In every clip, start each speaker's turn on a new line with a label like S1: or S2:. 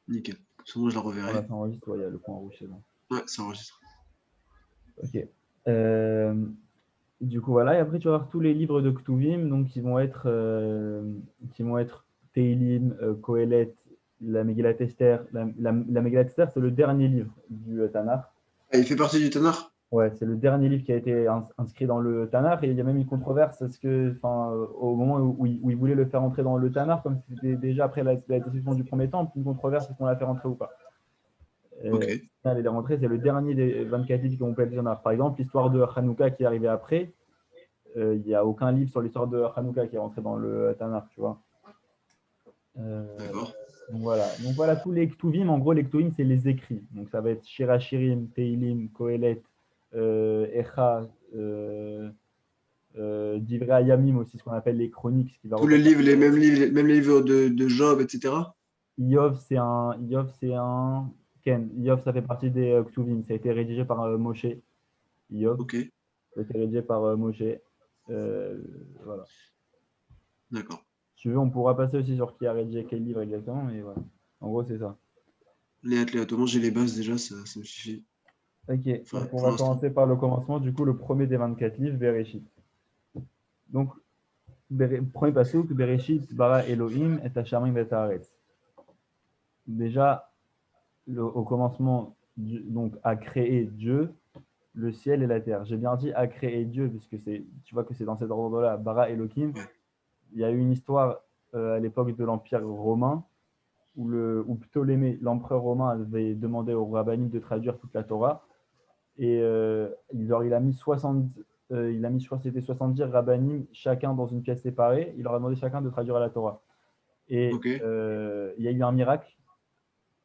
S1: nickel. Sinon, je la
S2: Voilà,
S1: reverrai.
S2: ça enregistre, ouais, il y a le point rouge, c'est bon.
S1: Ouais, ça enregistre.
S2: Ok. Euh, du coup, voilà. Et après, tu vas avoir tous les livres de Ktuvim, donc qui vont être Teilim, Kohelet, la Megillat Esther. La Megillat Esther, c'est le dernier livre du Tanakh.
S1: Ah, il fait partie du Tanar?
S2: Ouais, c'est le dernier livre qui a été inscrit dans le Tanakh et il y a même une controverse parce que, enfin, au moment où il voulait le faire entrer dans le Tanakh, comme c'était déjà après la destruction du premier temple, une controverse est-ce qu'on l'a fait rentrer ou pas.
S1: Ok.
S2: Elle est rentrée, c'est le dernier des 24 livres qui ont complèté le Tanakh. Par exemple, l'histoire de Hanouka qui est arrivée après, il n'y a aucun livre sur l'histoire de Hanouka qui est rentré dans le Tanakh, tu vois. Euh,
S1: D'accord.
S2: donc voilà, tous les Ktuvim, en gros, les Ktuvim, c'est les écrits. Donc ça va être Shirachirim, Teilim, Kohelet, Echa, Divrei Hayamim aussi, ce qu'on appelle les chroniques, ce qui va
S1: Tous les
S2: retracer.
S1: livres, les mêmes livres de Job, etc.
S2: Iov, c'est un Ken. Iov, ça fait partie des Ktuvim. Ça a été rédigé par Moshe. Iov,
S1: Ok,
S2: ça a été rédigé par Moshe. Voilà.
S1: d'accord.
S2: Si tu veux, on pourra passer aussi sur qui a rédigé quel livre exactement, mais voilà. En gros, c'est ça.
S1: Léa, j'ai les bases déjà, ça me suffit.
S2: Ok,
S1: Enfin,
S2: donc on
S1: pour
S2: va
S1: l'instant.
S2: commencer par le commencement. Du coup, le premier des 24 livres, Bereshit. Donc, premier passouk, Bereshit, bara Elohim, et Hashamayim et Haaretz. Déjà, au commencement, donc a créé Dieu le ciel et la terre. J'ai bien dit a créé Dieu, puisque tu vois que c'est dans cet ordre-là, bara Elohim.
S1: Ouais.
S2: Il y a eu une histoire à l'époque de l'Empire romain, où Ptolémée, l'empereur romain, avait demandé aux rabbiniques de traduire toute la Torah. Et il a mis 60, je crois que c'était 70 rabbinim, chacun dans une pièce séparée. Il leur a demandé chacun de traduire la Torah. Et
S1: Ok.
S2: il y a eu un miracle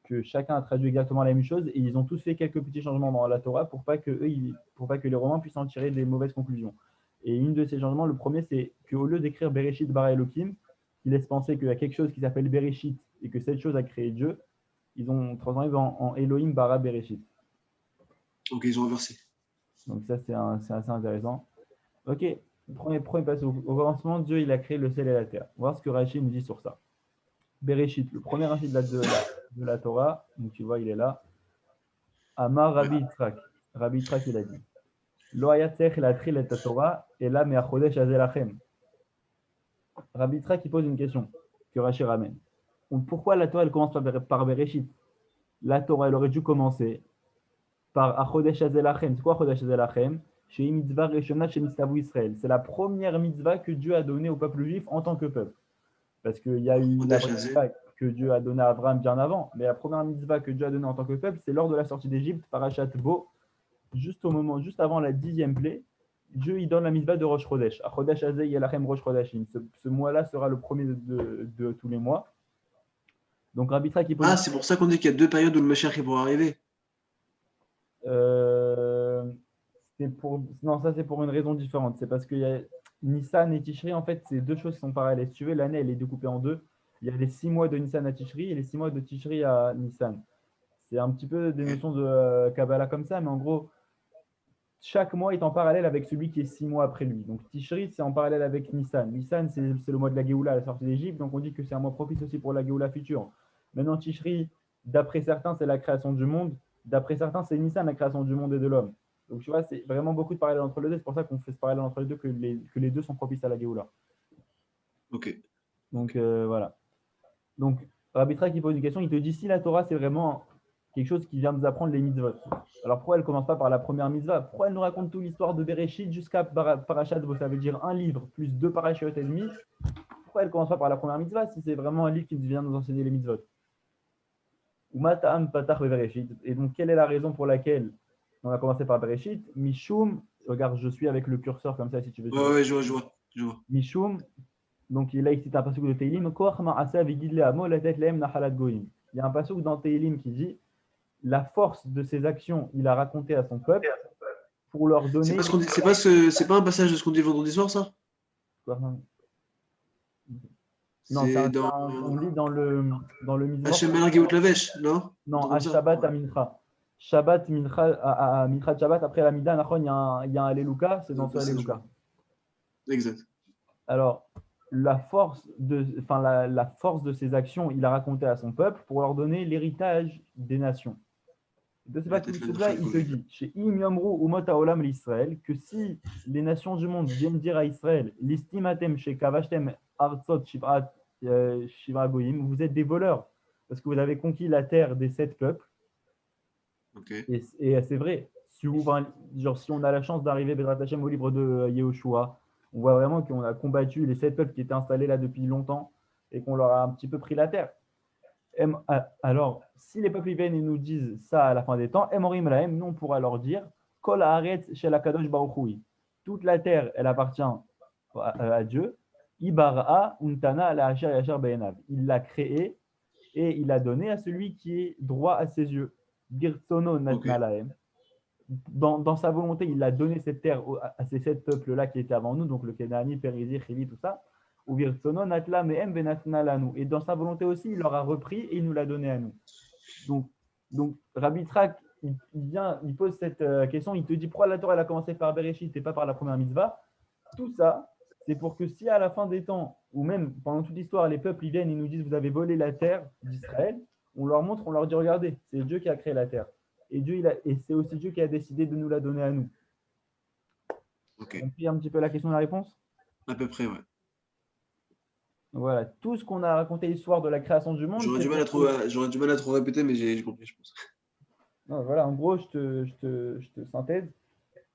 S2: que chacun a traduit exactement la même chose et ils ont tous fait quelques petits changements dans la Torah pour pas que les Romains puissent en tirer des mauvaises conclusions. Et une de ces changements, le premier, c'est qu'au lieu d'écrire Bereshit bara Elohim, qui laisse penser qu'il y a quelque chose qui s'appelle Bereshit et que cette chose a créé Dieu, ils ont transformé en Elohim bara Bereshit.
S1: Ok, ils ont inversé.
S2: Donc ça, c'est assez intéressant. Ok, premier passage. Au commencement, Dieu il a créé le ciel et la terre. On va voir ce que Rachid nous dit sur ça. Bereshit, le premier rachid de la Torah, donc tu vois, il est là. Amar
S1: Ouais.
S2: Rabbi Yitzhak. Rabbi Yitzhak, il a dit Lo ayatzech latchil et Torah, et là, mais achodesh azelachem. Rabbi Yitzhak, il pose une question que Rachid ramène. Donc, pourquoi la Torah, elle commence par Bereshit? La Torah, elle aurait dû commencer par Achodesh azelachem. C'est quoi Achodesh azelachem? Chez mitzvah reshona chez mitzvahu Israël. C'est la première mitzvah que Dieu a donnée au peuple juif en tant que peuple. Parce qu'il y a eu la
S1: Rodèche Azé.
S2: mitzvah que Dieu a donnée à Abraham bien avant, mais la première mitzvah que Dieu a donnée en tant que peuple, c'est lors de la sortie d'Égypte, Parashat Bo, juste avant la 10e plaie, Dieu il donne la mitzvah de Rosh Chodesh. À Chodesh Azeh Yelachem Rosh Chodashim. Ce mois-là sera le premier de tous les mois. Donc Rabbi Yitzhak qui pose
S1: Ah, c'est pour ça qu'on dit qu'il y a deux périodes où le Mashiach est pour arriver.
S2: euh, non, ça c'est pour une raison différente. C'est parce qu'il y a Nissan et Tishri, en fait, c'est deux choses qui sont parallèles. Si tu veux, l'année elle est découpée en deux. Il y a les 6 mois de Nissan à Tishri et les 6 mois de Tishri à Nissan. C'est un petit peu des
S1: Ok.
S2: notions de Kabbalah comme ça, mais en gros, chaque mois est en parallèle avec celui qui est 6 mois après lui. Donc Tishri, c'est en parallèle avec Nissan. Nissan, c'est le mois de la Géoula, la sortie d'Égypte, donc on dit que c'est un mois propice aussi pour la Géoula future. Maintenant, Tishri, d'après certains, c'est la création du monde. D'après certains, c'est Nissan, la création du monde et de l'homme. Donc tu vois, c'est vraiment beaucoup de parallèles entre les deux. C'est pour ça qu'on fait ce parallèle entre les deux, que les deux sont propices à la Géoula.
S1: Ok.
S2: Donc voilà. Donc, Rabbi Tra qui pose une question, il te dit si la Torah c'est vraiment quelque chose qui vient nous apprendre les mitzvot. Alors pourquoi elle ne commence pas par la première mitzvah? Pourquoi elle nous raconte toute l'histoire de Bereshit jusqu'à Parashat, ça veut dire un livre plus deux parachutes et demi? Pourquoi elle ne commence pas par la première mitzvah si c'est vraiment un livre qui vient nous enseigner les mitzvot? Et donc, quelle est la raison pour laquelle on a commencé par Bereshit? Mishum, regarde, je suis avec le curseur comme ça si tu veux
S1: Ouais,
S2: suivre.
S1: ouais, je vois.
S2: Mishum, donc là, il cite un passage de Teilim. Il y a un passage dans Teilim qui dit la force de ses actions, il a raconté à son peuple pour leur
S1: C'est pas
S2: donner.
S1: ce qu'on dit, c'est pas un passage de ce qu'on dit le vendredi soir, ça?
S2: Non,
S1: C'est dans
S2: on lit dans le Mizmor.
S1: Hachem Malak Geout Lavesh, non? Un
S2: Non,
S1: truc
S2: à
S1: comme ça?
S2: Shabbat à Mincha. Shabbat, Mincha, à Mincha Shabbat, après la Mida, il y a un Alléluka, c'est
S1: C'est un
S2: dans ce
S1: passage, ouais.
S2: Alléluka.
S1: Exact.
S2: Alors, la force la force de ses actions, il a raconté à son peuple pour leur donner l'héritage des nations. De ce là il te dit, chez Im Yomru Umot Haolam l'Israël, que si les nations du monde viennent dire à Israël, l'istimatem chez Kavashtem Artsot Shivra Goyim, vous êtes des voleurs, parce que vous avez conquis la terre des 7 peuples.
S1: Okay.
S2: Et c'est vrai, si on a la chance d'arriver Bezrat Hashem au livre de Yehoshua, on voit vraiment qu'on a combattu les 7 peuples qui étaient installés là depuis longtemps et qu'on leur a un petit peu pris la terre. Alors, si les peuples viennent et nous disent ça à la fin des temps, nous on pourra leur dire Kol haaretz shel HaKadosh Baruch Hu. Toute la terre, elle appartient à Dieu. Ibara untana la asher yasher be'enav. Il l'a créée et il l'a donnée à celui qui est droit à ses yeux. Birtsono natna lahem. Dans sa volonté, il a donné cette terre à ces 7 peuples-là qui étaient avant nous, donc le Kénani, Périzi, Chivi, tout ça. Et dans sa volonté aussi, il leur a repris et il nous l'a donné à nous. Donc Rabbi Yitzhak, il pose cette question, il te dit pourquoi la Torah elle a commencé par Bereshit et pas par la première mitzvah. Tout ça, c'est pour que si à la fin des temps, ou même pendant toute l'histoire, les peuples ils viennent et nous disent vous avez volé la terre d'Israël, on leur montre, on leur dit regardez, c'est Dieu qui a créé la terre. Et c'est aussi Dieu qui a décidé de nous la donner à nous.
S1: Okay.
S2: On prie un petit peu la question et la réponse?
S1: À peu près, ouais.
S2: Voilà, tout ce qu'on a raconté l'histoire de la création du monde.
S1: J'aurais du mal à trop répéter, mais j'ai compris, je pense.
S2: Non, voilà, en gros, je te synthèse.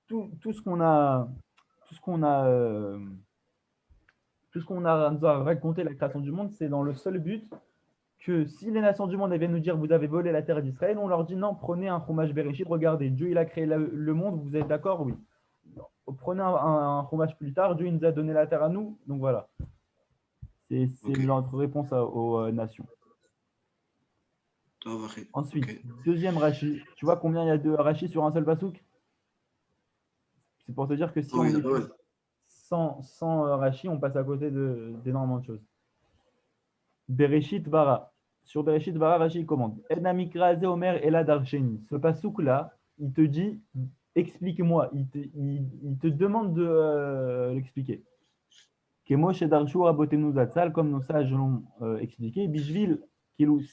S2: Tout ce qu'on a nous a raconté la création du monde, c'est dans le seul but que si les nations du monde viennent nous dire vous avez volé la terre d'Israël, on leur dit non, prenez un fromage Bereshit, regardez, Dieu il a créé le monde, vous êtes d'accord? Oui. Prenez un fromage plus tard, Dieu il nous a donné la terre à nous, donc voilà. C'est notre réponse aux nations. Ensuite, deuxième Rashi. Tu vois combien il y a de Rashi sur un seul pasouk? C'est pour te dire que si on est sans Rashi, on passe à côté d'énormément de choses. Bereshit Bara. Sur Bereshit Bara, Rashi commande. Edna Mikra Ze Omer Ela Darsheni. Ce pasouk-là, il te dit, explique-moi. Il te demande de l'expliquer. Kemo Shedarshu Rabotenu Zatzal, comme nos sages l'ont expliqué. Bishvil Kilous.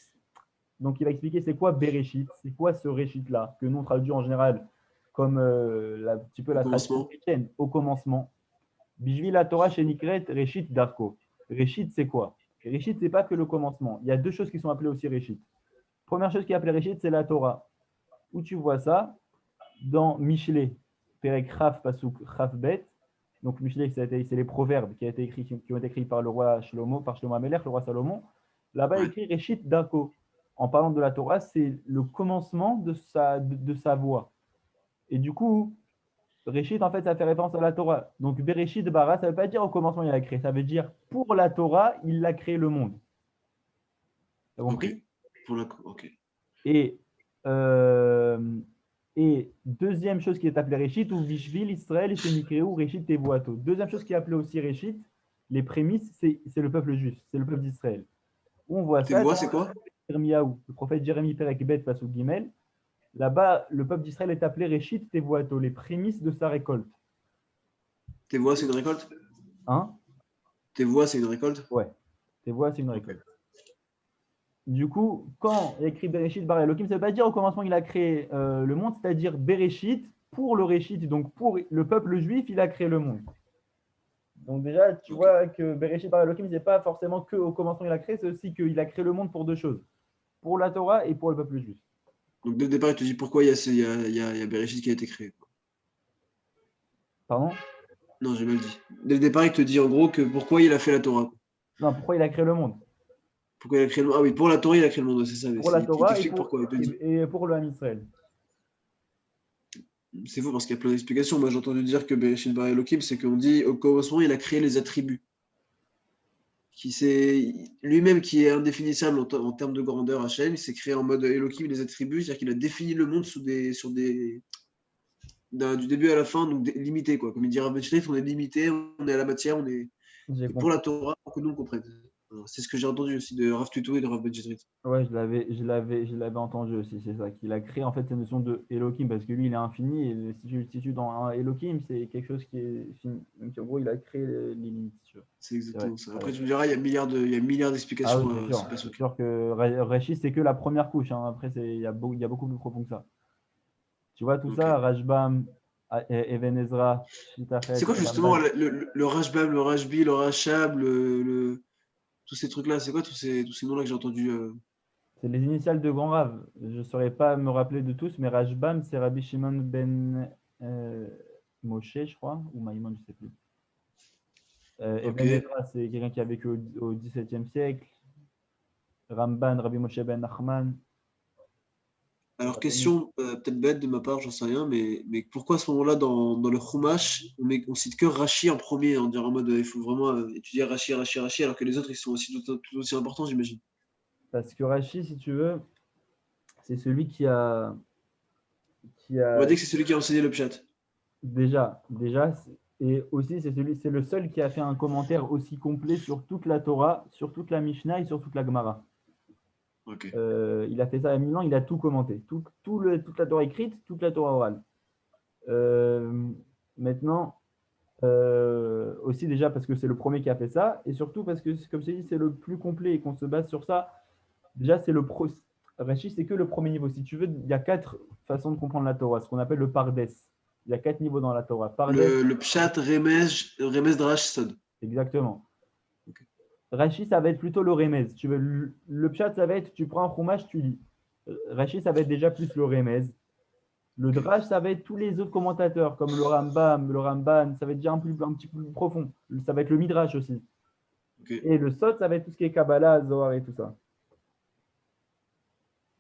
S2: Donc, il a expliqué c'est quoi Bereshit, c'est quoi ce Réchit-là, que nous on traduit en général comme un petit peu la traduction chrétienne, au commencement. Bishvil la Torah Shenikret Réchit Darko. Réchit, c'est quoi? Réchit, c'est pas que le commencement. Il y a 2 choses qui sont appelées aussi Réchit. Première chose qui est appelée Réchit, c'est la Torah. Où tu vois ça? Dans Mishlei, Perek Chaf Pasuk Chaf Bet. Donc, Mishlei, c'est les proverbes qui ont été écrits par le roi Shlomo, par Shlomo Amelech, le roi Salomon. Là-bas, il y a écrit Réchit Darko. En parlant de la Torah, c'est le commencement de sa voix. Et du coup, Réchit, en fait, ça fait référence à la Torah. Donc, Bereshit Bara, ça ne veut pas dire au commencement, il a créé. Ça veut dire, pour la Torah, il a créé le monde. Tu as compris?
S1: Ok.
S2: Et deuxième chose qui est appelée Réchit, ou Vishvil Israël, Shenikreu, Réchit Tevoato. Deuxième chose qui est appelée aussi Réchit, les prémices, c'est le peuple juif, c'est le peuple d'Israël. On voit ça.
S1: Tevoa, c'est quoi?
S2: Le prophète Jérémie Perek Bet Pasuk Gimel. Là-bas, le peuple d'Israël est appelé Réchit Tevoato, les prémices de sa récolte.
S1: Tevoa, c'est une récolte?
S2: Hein?
S1: Tevoa, c'est une récolte?
S2: Ouais. Tevoa, c'est une récolte. Du coup, quand il a écrit Bereshit Bara Elohim, ça ne veut pas dire au commencement il a créé le monde, c'est-à-dire Bereshit pour le Réchit, donc pour le peuple juif, il a créé le monde. Donc déjà, tu vois que Bereshit Bara Elohim, ce n'est pas forcément qu'au commencement il a créé, c'est aussi qu'il a créé le monde pour 2 choses. Pour la Torah et pour le peuple juif.
S1: Donc dès le départ, il te dit pourquoi il y a Bereshit qui a été créé.
S2: Pardon?
S1: Non, j'ai mal dit. Dès le départ, il te dit en gros que pourquoi il a fait la Torah.
S2: Non, pourquoi il a créé le monde.
S1: Pourquoi il a créé le monde? Ah oui, pour la Torah, il a créé le monde, c'est ça.
S2: Pour la Torah
S1: et
S2: pour le Ham Israël.
S1: C'est faux parce qu'il y a plein d'explications. Moi, j'ai entendu dire que Bereshit Bara Elohim, c'est qu'on dit au commencement, il a créé les attributs. C'est lui-même qui est indéfinissable en termes de grandeur. Hachem, il s'est créé en mode Elohim les attributs, c'est-à-dire qu'il a défini le monde du début à la fin, donc limité quoi. Comme il dit Rav Ben Shleif, on est limité, on est à la matière, on est pour la Torah pour que nous on comprenne. C'est ce que j'ai entendu aussi de Rav Tuto et de Rav Benjedrit.
S2: Ouais, je l'avais entendu aussi, c'est ça, qu'il a créé en fait cette notion de Elohim, parce que lui, il est infini, et si tu le situes dans un Elohim, c'est quelque chose qui est fini. Donc en gros, il a créé les limites, si tu veux.
S1: C'est
S2: C'est vrai.
S1: exactement ça. Après,
S2: Ouais.
S1: tu me diras, il y a milliards
S2: Ah oui,
S1: d'explications
S2: c'est
S1: à ce
S2: sûr. C'est
S1: passage.
S2: sûr que Réchis, c'est que la première couche, hein. Après, il y a beaucoup plus profond que ça. Tu vois tout
S1: Ok.
S2: ça, Rajbam, Even Ezra, Shitachet,
S1: C'est quoi justement
S2: Ramban.
S1: le Rashbam, le Rashbi, le Rashab, tous ces trucs-là? C'est quoi tous ces noms-là que j'ai entendus
S2: C'est les initiales de Grand Rav. Je ne saurais pas me rappeler de tous, mais Rajbam, c'est Rabbi Shimon ben euh, Moshe, je crois, ou Maïmon, je ne sais plus.
S1: Ok.
S2: Even Ezra, c'est quelqu'un qui a vécu au XVIIe siècle. Ramban, Rabbi Moshe ben Nachman.
S1: Alors, question peut-être bête de ma part, j'en sais rien, mais pourquoi à ce moment-là, dans le Chumash, on cite que Rashi en premier, on dirait en mode il faut vraiment étudier Rashi, Rashi, Rashi, alors que les autres ils sont aussi tout aussi importants, j'imagine.
S2: Parce que Rashi, si tu veux, c'est celui qui
S1: On m'a
S2: a
S1: dit que c'est celui qui a enseigné le Pshat.
S2: déjà, et aussi c'est le seul qui a fait un commentaire aussi complet sur toute la Torah, sur toute la Mishnah et sur toute la Gemara.
S1: Ok.
S2: Il a fait ça à 1000 ans, il a tout commenté, toute la Torah écrite, toute la Torah orale. Maintenant, aussi déjà parce que c'est le premier qui a fait ça, et surtout parce que, comme je t'ai dit, c'est le plus complet et qu'on se base sur ça. Déjà, Rashi, c'est que le premier niveau. Si tu veux, il y a 4 façons de comprendre la Torah, ce qu'on appelle le Pardes. Il y a 4 niveaux dans la Torah. Pardes,
S1: Le Pshat, Remez, Drash, Sod.
S2: exactement.
S1: Ok.
S2: Rashi, ça va être plutôt le Remez. Tu veux, le Pshat, ça va être, tu prends un Chumash, tu lis. Rashi, ça va être déjà plus le Remez. Le
S1: Ok.
S2: Drash, ça va être tous les autres commentateurs, comme le Rambam, le Ramban, ça va être déjà un petit peu plus profond. Ça va être le Midrash aussi.
S1: Ok.
S2: Et le Sot, ça va être tout ce qui est Kabbalah, Zohar et tout ça.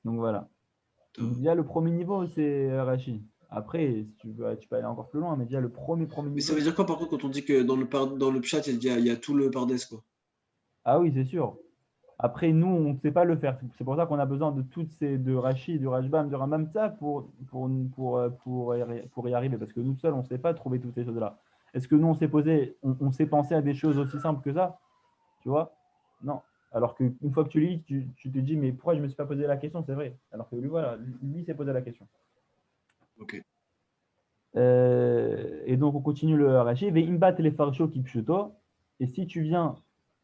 S2: Donc voilà. Donc déjà, le premier niveau, c'est Rashi. Après, si tu veux, tu peux aller encore plus loin, mais déjà, le premier
S1: Mais ça
S2: niveau.
S1: veut dire quoi par contre quand on dit que dans le Pshat, il y a tout le Pardes, quoi?
S2: Ah oui, c'est sûr. Après, nous, on ne sait pas le faire. C'est pour ça qu'on a besoin de toutes ces, de Rashi, du Rajbam, du Rambam, ça, pour y arriver. Parce que nous seuls, on ne sait pas trouver toutes ces choses-là. Est-ce que nous, on s'est pensé à des choses aussi simples que ça? Tu vois? Non. Alors qu'une fois que tu lis, tu te dis, mais pourquoi je ne me suis pas posé la question? C'est vrai. Alors que lui, voilà, lui s'est posé la question.
S1: Ok.
S2: Et donc, on continue le Rashi. Ve'imbat les farsho qui pshuto. Et si tu viens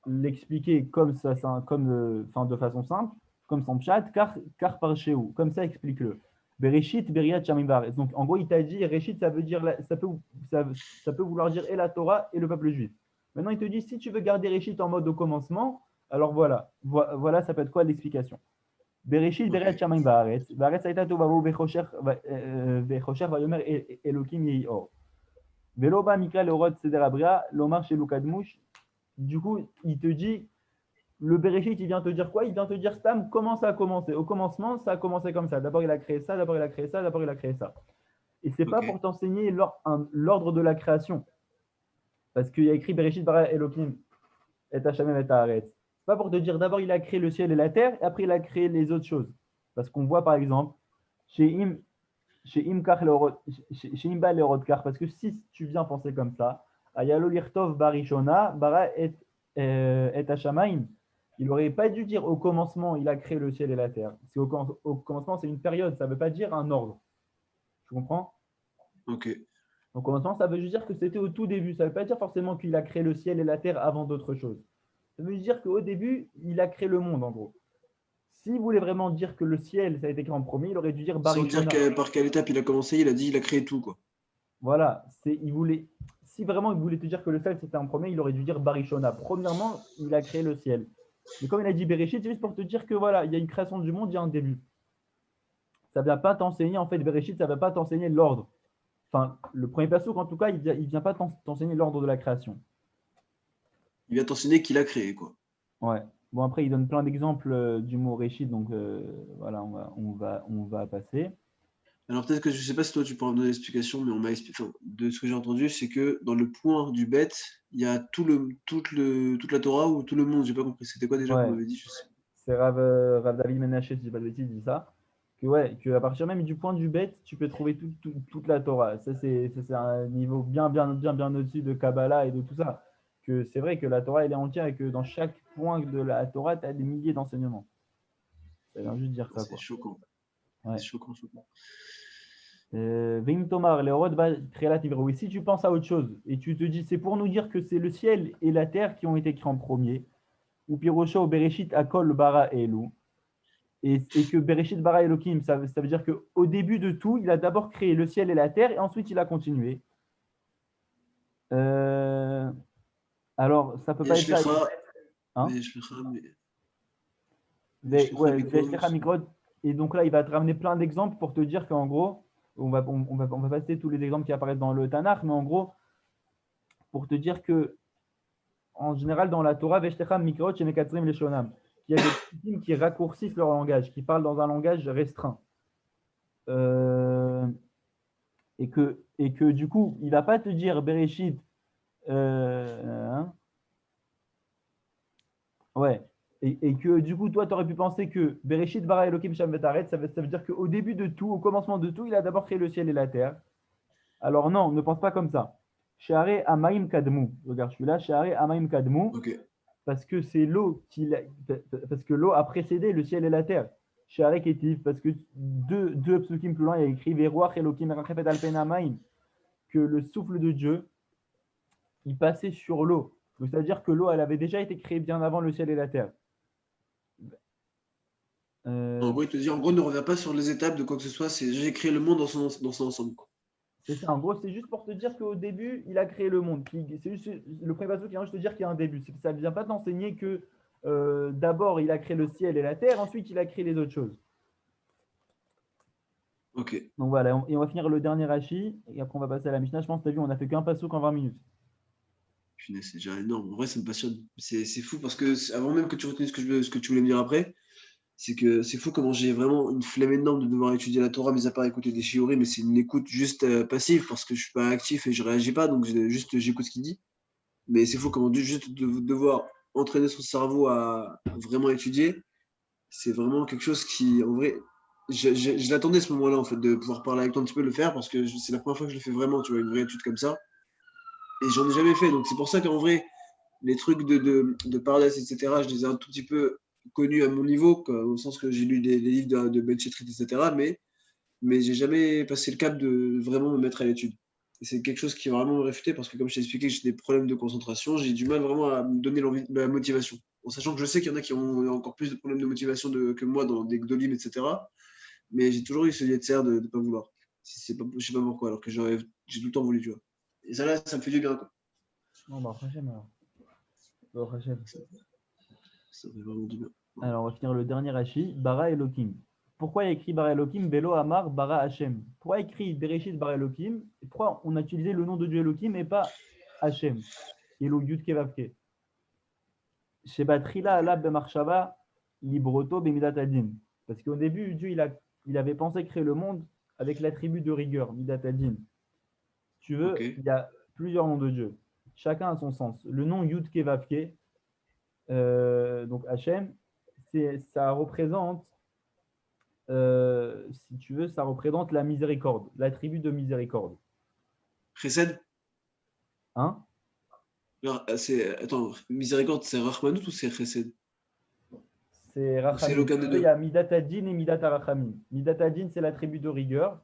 S2: l'expliquer comme ça, enfin, de façon simple, comme son pshat, car par chez où, comme ça, explique-le. Bereshit, Beriat, Shamimbar. Donc, en gros, il t'a dit, Reshit, ça veut dire, ça peut vouloir dire et la Torah et le peuple juif. Maintenant, il te dit, si tu veux garder Reshit en mode au commencement, alors voilà, ça peut être quoi l'explication? Bereshit
S1: Ok.
S2: beret shamayim va'aretz, va'aretz hayta tohu ve'chosher vayomer Elokim yehi or. Ve'lo ba mikra leorot seder abria, lomar shelu kadmush. Du coup, il te dit, le Bereshit, il vient te dire quoi? Il vient te dire, Stam, comment ça a commencé? Au commencement, ça a commencé comme ça. D'abord, il a créé ça, d'abord, il a créé ça, d'abord, il a créé ça. Et c'est pas
S1: Ok.
S2: pour t'enseigner l'ordre de la création. Parce qu'il y a écrit Bereshit bara Elokim et Hachamim et Haaretz. C'est pas pour te dire d'abord il a créé le ciel et la terre et après il a créé les autres choses. Parce qu'on voit par exemple chez Imkar chez Imba Lerodkar, parce que si tu viens penser comme ça, Ayalo Lirtov Barishona, Bara et Hashamaim, il n'aurait pas dû dire au commencement il a créé le ciel et la terre. Au commencement c'est une période, ça ne veut pas dire un ordre. Tu comprends?
S1: Ok.
S2: Au commencement, ça veut juste dire que c'était au tout début. Ça ne veut pas dire forcément qu'il a créé le ciel et la terre avant d'autres choses. Ça veut dire qu'au début, il a créé le monde, en gros. S'il voulait vraiment dire que le ciel, ça a été créé en premier, il aurait dû dire
S1: Sans dire
S2: Barishona.
S1: par quelle étape il a commencé, il a dit il a créé tout, quoi.
S2: Voilà. Si vraiment il voulait te dire que le ciel, c'était en premier, il aurait dû dire Barishona. Premièrement, il a créé le ciel. Mais comme il a dit Bereshit, c'est juste pour te dire que voilà, il y a une création du monde, il y a un début. Ça ne vient pas t'enseigner, en fait, Bereshit, ça ne va pas t'enseigner l'ordre. Enfin, le premier passouk, en tout cas, il ne vient pas t'enseigner l'ordre de la création.
S1: Il vient t'enseigner qu'il a créé, quoi.
S2: Ouais. Bon, après, il donne plein d'exemples du mot Réchid, donc voilà, on va passer.
S1: Alors peut-être que je sais pas si toi tu pourras me donner l'explication, mais on m'a expliqué, enfin, de ce que j'ai entendu, c'est que dans le point du bête, il y a toute la Torah ou tout le monde, j'ai pas compris. C'était quoi déjà qu'on
S2: Ouais,
S1: m'avait dit, je sais.
S2: c'est Rav David Menaché, si je dis pas de bêtises, il dit ça. Ouais, que à partir même du point du bête, tu peux trouver toute la Torah. Ça, c'est un niveau bien, bien, bien, bien au-dessus de Kabbalah et de tout ça. que c'est vrai que la Torah, elle est entière et que dans chaque point de la Torah, tu as des milliers d'enseignements. Ça vient juste dire ça,
S1: C'est
S2: quoi.
S1: choquant.
S2: Ouais.
S1: C'est choquant.
S2: Vim Tomar, les rods oui, si tu penses à autre chose et tu te dis, c'est pour nous dire que c'est le ciel et la terre qui ont été créés en premier, ou Pirosha ou Bereshit Akol Bara Elu, et que Bereshit Bara Elohim, ça veut dire qu'au début de tout, il a d'abord créé le ciel et la terre et ensuite il a continué. Alors, ça peut pas être ça. Hein? Ouais, et donc là, il va te ramener plein d'exemples pour te dire qu'en gros, on va passer tous les exemples qui apparaissent dans le Tanakh, mais en gros, pour te dire que en général, dans la Torah, Veshtecha Mikrot Shemekatzrim Leshonam, qu'il y a des psukim qui raccourcissent leur langage, qui parlent dans un langage restreint. Et que du coup, il ne va pas te dire Bereshit. Ouais. Et que du coup, toi, tu aurais pu penser que Bereshit bara Elokim Sham Vetaret, ça veut dire qu'au début de tout, au commencement de tout, il a d'abord créé le ciel et la terre. Alors non, ne pense pas comme ça. Share Amaim Kadmu. Regarde, je suis là. Share Amaim Kadmu.
S1: Ok.
S2: Parce que c'est l'eau parce que l'eau a précédé le ciel et la terre. Share Ketiv, parce que deux psukim plus loin, il y a écrit Veruach Elokim Rachefet Alpen Amaim, que le souffle de Dieu, il passait sur l'eau. C'est-à-dire que l'eau, elle avait déjà été créée bien avant le ciel et la terre.
S1: En gros, il te dit, en gros, ne reviens pas sur les étapes de quoi que ce soit, c'est j'ai créé le monde dans son ensemble. Quoi.
S2: C'est ça, en gros, c'est juste pour te dire qu'au début, il a créé le monde. C'est juste le premier passage qui vient juste te dire qu'il y a un début. Ça ne vient pas t'enseigner que d'abord, il a créé le ciel et la terre, ensuite, il a créé les autres choses.
S1: Ok.
S2: Donc voilà, et on va finir le dernier Rashi, et après on va passer à la Mishnah. Je pense que tu as vu, on a fait qu'un passouk en 20 minutes.
S1: Punaise, c'est déjà énorme. En vrai, ça me passionne. C'est fou parce que avant même que tu retenes ce que tu voulais me dire après, c'est que c'est fou comment j'ai vraiment une flemme énorme de devoir étudier la Torah, mis à part écouter des shiurim, mais c'est une écoute juste passive parce que je suis pas actif et je réagis pas, donc j'écoute ce qu'il dit. Mais c'est fou comment juste devoir entraîner son cerveau à vraiment étudier, c'est vraiment quelque chose qui, en vrai, je l'attendais ce moment-là, en fait, de pouvoir parler avec toi un petit peu, le faire, parce que c'est la première fois que je le fais vraiment, tu vois, une vraie étude comme ça. Et j'en ai jamais fait, donc c'est pour ça qu'en vrai, les trucs de Paradise, etc., je les ai un tout petit peu connus à mon niveau, quoi, au sens que j'ai lu des livres de Ben Chetrit, etc., mais j'ai jamais passé le cap de vraiment me mettre à l'étude. Et c'est quelque chose qui va vraiment me réfuter parce que, comme je t'ai expliqué, j'ai des problèmes de concentration, j'ai du mal vraiment à me donner la motivation. En sachant que je sais qu'il y en a qui ont encore plus de problèmes de motivation que moi dans des Gdolim, etc. Mais j'ai toujours eu ce yetzer de ne pas vouloir. Je sais pas pourquoi, alors que j'ai tout le temps voulu, tu vois. Et ça, là, ça me fait du bien, quoi.
S2: Non, bah, Hachem, alors. Bah, Hachem.
S1: Ça me fait vraiment du bien.
S2: Alors, on va finir le dernier Rashi, Bara Elohim. Pourquoi il y a écrit Bara Elohim, Velo Amar, Bara Hachem? Pourquoi il y a écrit Bereshit Bara Elohim? Et pourquoi on a utilisé le nom de Dieu Elohim et pas Hachem? Elo Yud Kevavke. Shebatrila ala bemarshava libroto bemidat adin. Parce qu'au début, Dieu il avait pensé créer le monde avec l'attribut de rigueur, midat adin. Si tu veux,
S1: Ok.
S2: il y a plusieurs noms de Dieu. Chacun a son sens. Le nom Yud Kevavke, donc Hachem, ça représente, si tu veux, ça représente la miséricorde, l'attribut de miséricorde.
S1: Chesed?
S2: Hein?
S1: Alors, attends, miséricorde, c'est Rahmanout ou c'est Chesed?
S2: C'est
S1: Ou c'est
S2: Rachamim.
S1: l'aucun des
S2: Il y a
S1: deux?
S2: Midat Adin et Midat Arachamim. Midat Adin, c'est l'attribut de rigueur.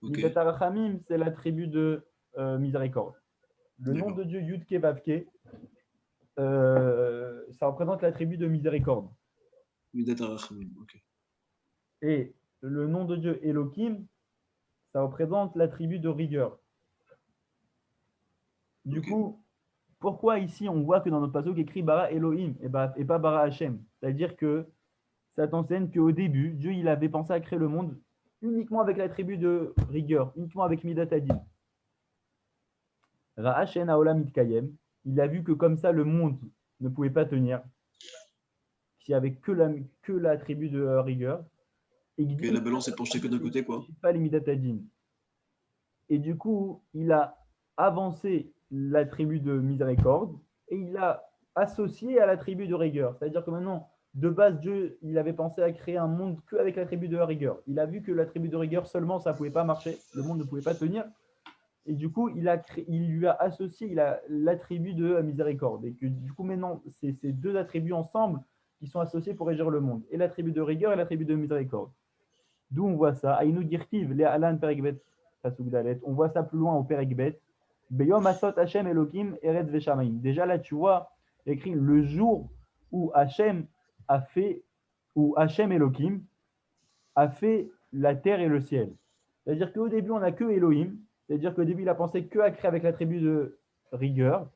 S1: Ok,
S2: Midat Arachamim, c'est l'attribut de miséricorde. Le nom
S1: d'accord.
S2: de Dieu Yud Kevavke, ça représente l'attribut de miséricorde.
S1: Midat Arachamim, ok.
S2: Et le nom de Dieu Elohim, ça représente l'attribut de rigueur. Du
S1: Ok.
S2: coup, pourquoi ici on voit que dans notre passage écrit Bara Elohim et pas Bara Hashem? C'est-à-dire que ça t'enseigne qu'au début, Dieu il avait pensé à créer le monde uniquement avec l'attribut de rigueur, uniquement avec Midat Adin. Ra'ashen Haolam Itkayem, il a vu que comme ça le monde ne pouvait pas tenir, qu'il n'y avait que l'attribut de rigueur. Et
S1: Ok, la balance est penchée que d'un côté, quoi.
S2: pas les Midat Adin. Et du coup, il a avancé l'attribut de miséricorde et il l'a associé à l'attribut de rigueur. C'est-à-dire que maintenant, de base, Dieu, il avait pensé à créer un monde qu'avec l'attribut de rigueur. Il a vu que l'attribut de rigueur seulement, ça ne pouvait pas marcher, le monde ne pouvait pas tenir. Et du coup, il lui a associé l'attribut de miséricorde. Et que du coup, maintenant, c'est ces deux attributs ensemble qui sont associés pour régir le monde. Et l'attribut de rigueur et l'attribut de miséricorde. D'où on voit ça. Aïnou dirtiv, les Alan Perekbet, on voit ça plus loin au Perekbet. Beyom Asot Hashem Elohim Eretz Veshamayim. Déjà là, tu vois, écrit le jour où Hashem a fait, où Hashem Elohim a fait la terre et le ciel. C'est-à-dire qu'au début, on n'a que Elohim. C'est-à-dire qu'au début, il a pensé que à créer avec l'attribut de rigueur.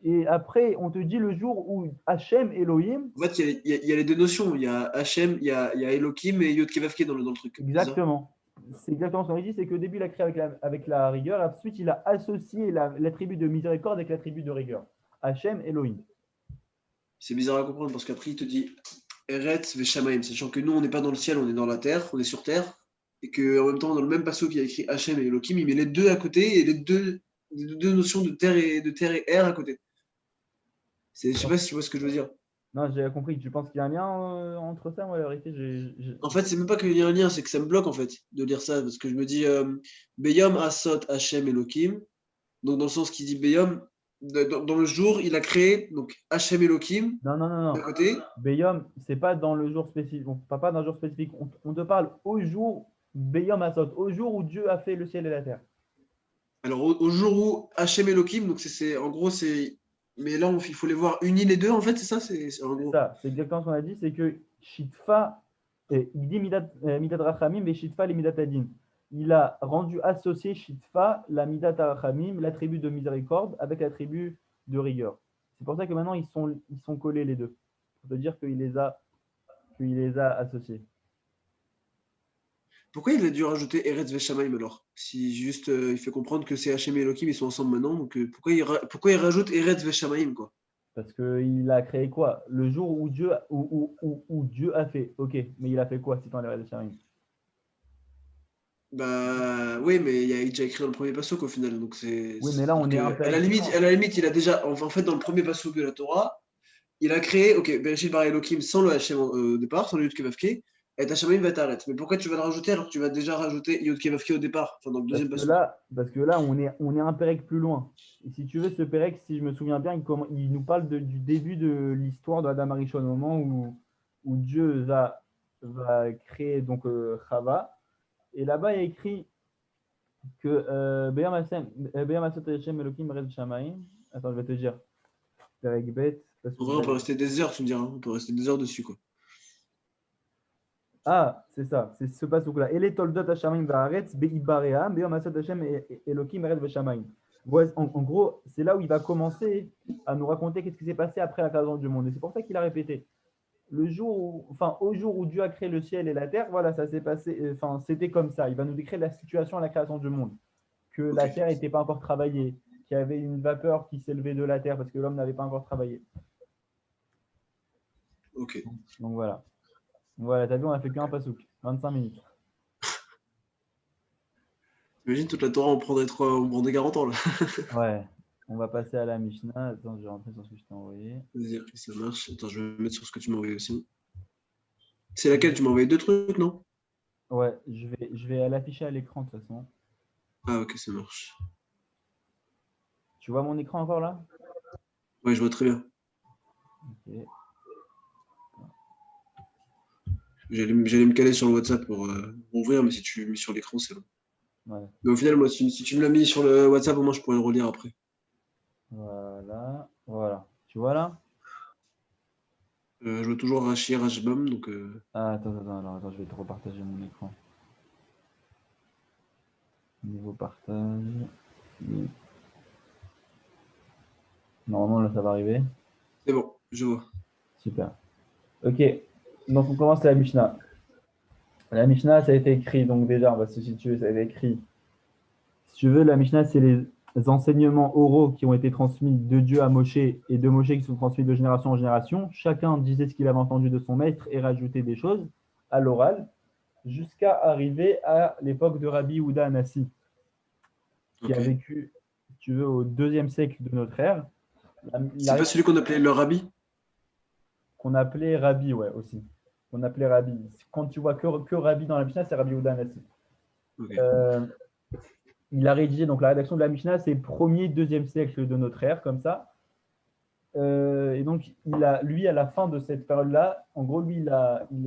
S2: Et après, on te dit le jour où Hachem, Elohim.
S1: En fait, il y a les deux notions. Il y a Hachem, il y a Elohim et Yod Kevavke dans le truc.
S2: Exactement. C'est exactement ce qu'on dit, c'est qu'au début, il a créé avec la rigueur, et ensuite, il a associé l'attribut de miséricorde avec l'attribut de rigueur. Hachem, Elohim.
S1: C'est bizarre à comprendre parce qu'après, il te dit Eretz Veshamayim, sachant que nous, on n'est pas dans le ciel, on est dans la terre, on est sur terre. Et qu'en même temps, dans le même passage qui a écrit Hachem et Elohim, il met les deux à côté et les deux notions de terre et air à côté. Je sais pas si tu vois ce que je veux dire.
S2: Non, j'ai compris. Tu penses qu'il y a un lien entre ça? Moi, la vérité,
S1: En fait, c'est même pas qu'il y a un lien, c'est que ça me bloque en fait de lire ça parce que je me dis Beyom Asot Hachem Elohim. Donc dans le sens qu'il dit Beyom, dans le jour, il a créé donc Hachem Elohim
S2: Non, non, non, non.
S1: à côté.
S2: Beyom, c'est pas dans le jour spécifique. On parle pas d'un jour spécifique. On te parle au jour Beyom Asot, au jour où Dieu a fait le ciel et la terre.
S1: Alors au jour où Hachem Elohim, donc en gros c'est. Mais là, il faut les voir unis les deux en fait, c'est ça, en
S2: C'est
S1: gros.
S2: ça, c'est exactement ce qu'on a dit, c'est que Shitfa, il dit Midat Rachamim et Shitfa les Midat Adin. Il a rendu associé Shitfa, la Midat Rachamim, l'attribut de miséricorde, avec l'attribut de rigueur. C'est pour ça que maintenant ils sont collés les deux. Pour te dire qu'il les a associés.
S1: Pourquoi il a dû rajouter Eretz Veshamayim alors? Si juste il fait comprendre que c'est Hachem et Elohim, ils sont ensemble maintenant, donc pourquoi il rajoute Eretz Veshamayim quoi?
S2: Parce qu'il a créé quoi? Le jour où Dieu a fait. Ok, mais il a fait quoi si tu enlèves les Sharim?
S1: Bah oui, mais il a déjà écrit dans le premier passouk au final, donc
S2: Oui, mais là on est
S1: à la limite, il a déjà, en fait, dans le premier passouk de la Torah, il a créé, ok, Bereshit bara Elohim sans le Hachem au départ, sans le Yud Kevavke, et Hachem va t'arrêter. Mais pourquoi tu vas le rajouter alors que tu vas déjà rajouter Yud Kevavke au départ, enfin dans le deuxième passouk?
S2: Parce que là on est un Pérec plus loin. Et si tu veux, ce Pérec, si je me souviens bien, il nous parle du début de l'histoire de Adam Arishon, au moment où Dieu va créer donc Chava. Et là-bas, il y a écrit que Beyam Asot Hashem Elohim Eretz Shamayim. Attends, je vais te dire. Pérec Bet.
S1: En vrai, on peut rester des heures, tu me diras, hein, on peut rester des heures dessus, quoi.
S2: Ah, c'est ça, c'est ce passage-là. Et les Toldot Hashamayim Vaaretz Beibaream Beyam Asot Hashem Elohim Eretz Shamayim. En gros, c'est là où il va commencer à nous raconter qu'est-ce qui s'est passé après la création du monde. Et c'est pour ça qu'il a répété. Au jour où Dieu a créé le ciel et la terre, voilà, ça s'est passé, c'était comme ça. Il va nous décrire la situation à la création du monde. Que la terre n'était pas encore travaillée, qu'il y avait une vapeur qui s'élevait de la terre parce que l'homme n'avait pas encore travaillé.
S1: Ok.
S2: Donc voilà. Voilà, t'as vu, on a fait qu'un pasouk, 25 minutes.
S1: Imagine toute la Torah, on prendrait 40 ans là.
S2: Ouais, on va passer à la Mishnah. Attends, je vais rentrer sur ce que je t'ai envoyé.
S1: Vas-y, après ça marche. Attends, je vais me mettre sur ce que tu m'as envoyé aussi. C'est laquelle? Tu m'as envoyé deux trucs, non?
S2: Ouais, je vais l'afficher à l'écran de toute façon.
S1: Ah, ok, ça marche.
S2: Tu vois mon écran encore là?
S1: Ouais, je vois très bien.
S2: Ok.
S1: J'allais me caler sur le WhatsApp pour ouvrir, mais si tu le mets sur l'écran, c'est bon.
S2: Ouais.
S1: Mais au final, moi, si tu me l'as mis sur le WhatsApp, au moins, je pourrais le relire après.
S2: Voilà. Voilà. Tu vois là?
S1: Je vois toujours Rashi, Rashbam, donc.
S2: Ah, attends, je vais te repartager mon écran. Niveau partage. Normalement, là, ça va arriver.
S1: C'est bon, je vois.
S2: Super. Ok. Donc, on commence la Mishnah. La Mishnah, ça a été écrit. Donc, déjà, on va se situer. Ça a été écrit. Si tu veux, la Mishnah, c'est les enseignements oraux qui ont été transmis de Dieu à Moshe et de Moshe qui sont transmis de génération en génération. Chacun disait ce qu'il avait entendu de son maître et rajoutait des choses à l'oral jusqu'à arriver à l'époque de Rabbi Yehuda Anassi, qui a vécu, si tu veux, au 2e siècle de notre ère.
S1: C'est pas celui qu'on appelait le Rabbi?
S2: Qu'on appelait Rabbi, ouais, aussi. Qu'on appelait Rabbi. Quand tu vois que Rabbi dans la Mishnah, c'est Rabbi Yehuda Anassi.
S1: Okay.
S2: Il a rédigé, donc la rédaction de la Mishnah, c'est 1er, 2e siècle de notre ère, comme ça. Et donc, lui, à la fin de cette période-là, en gros, lui, il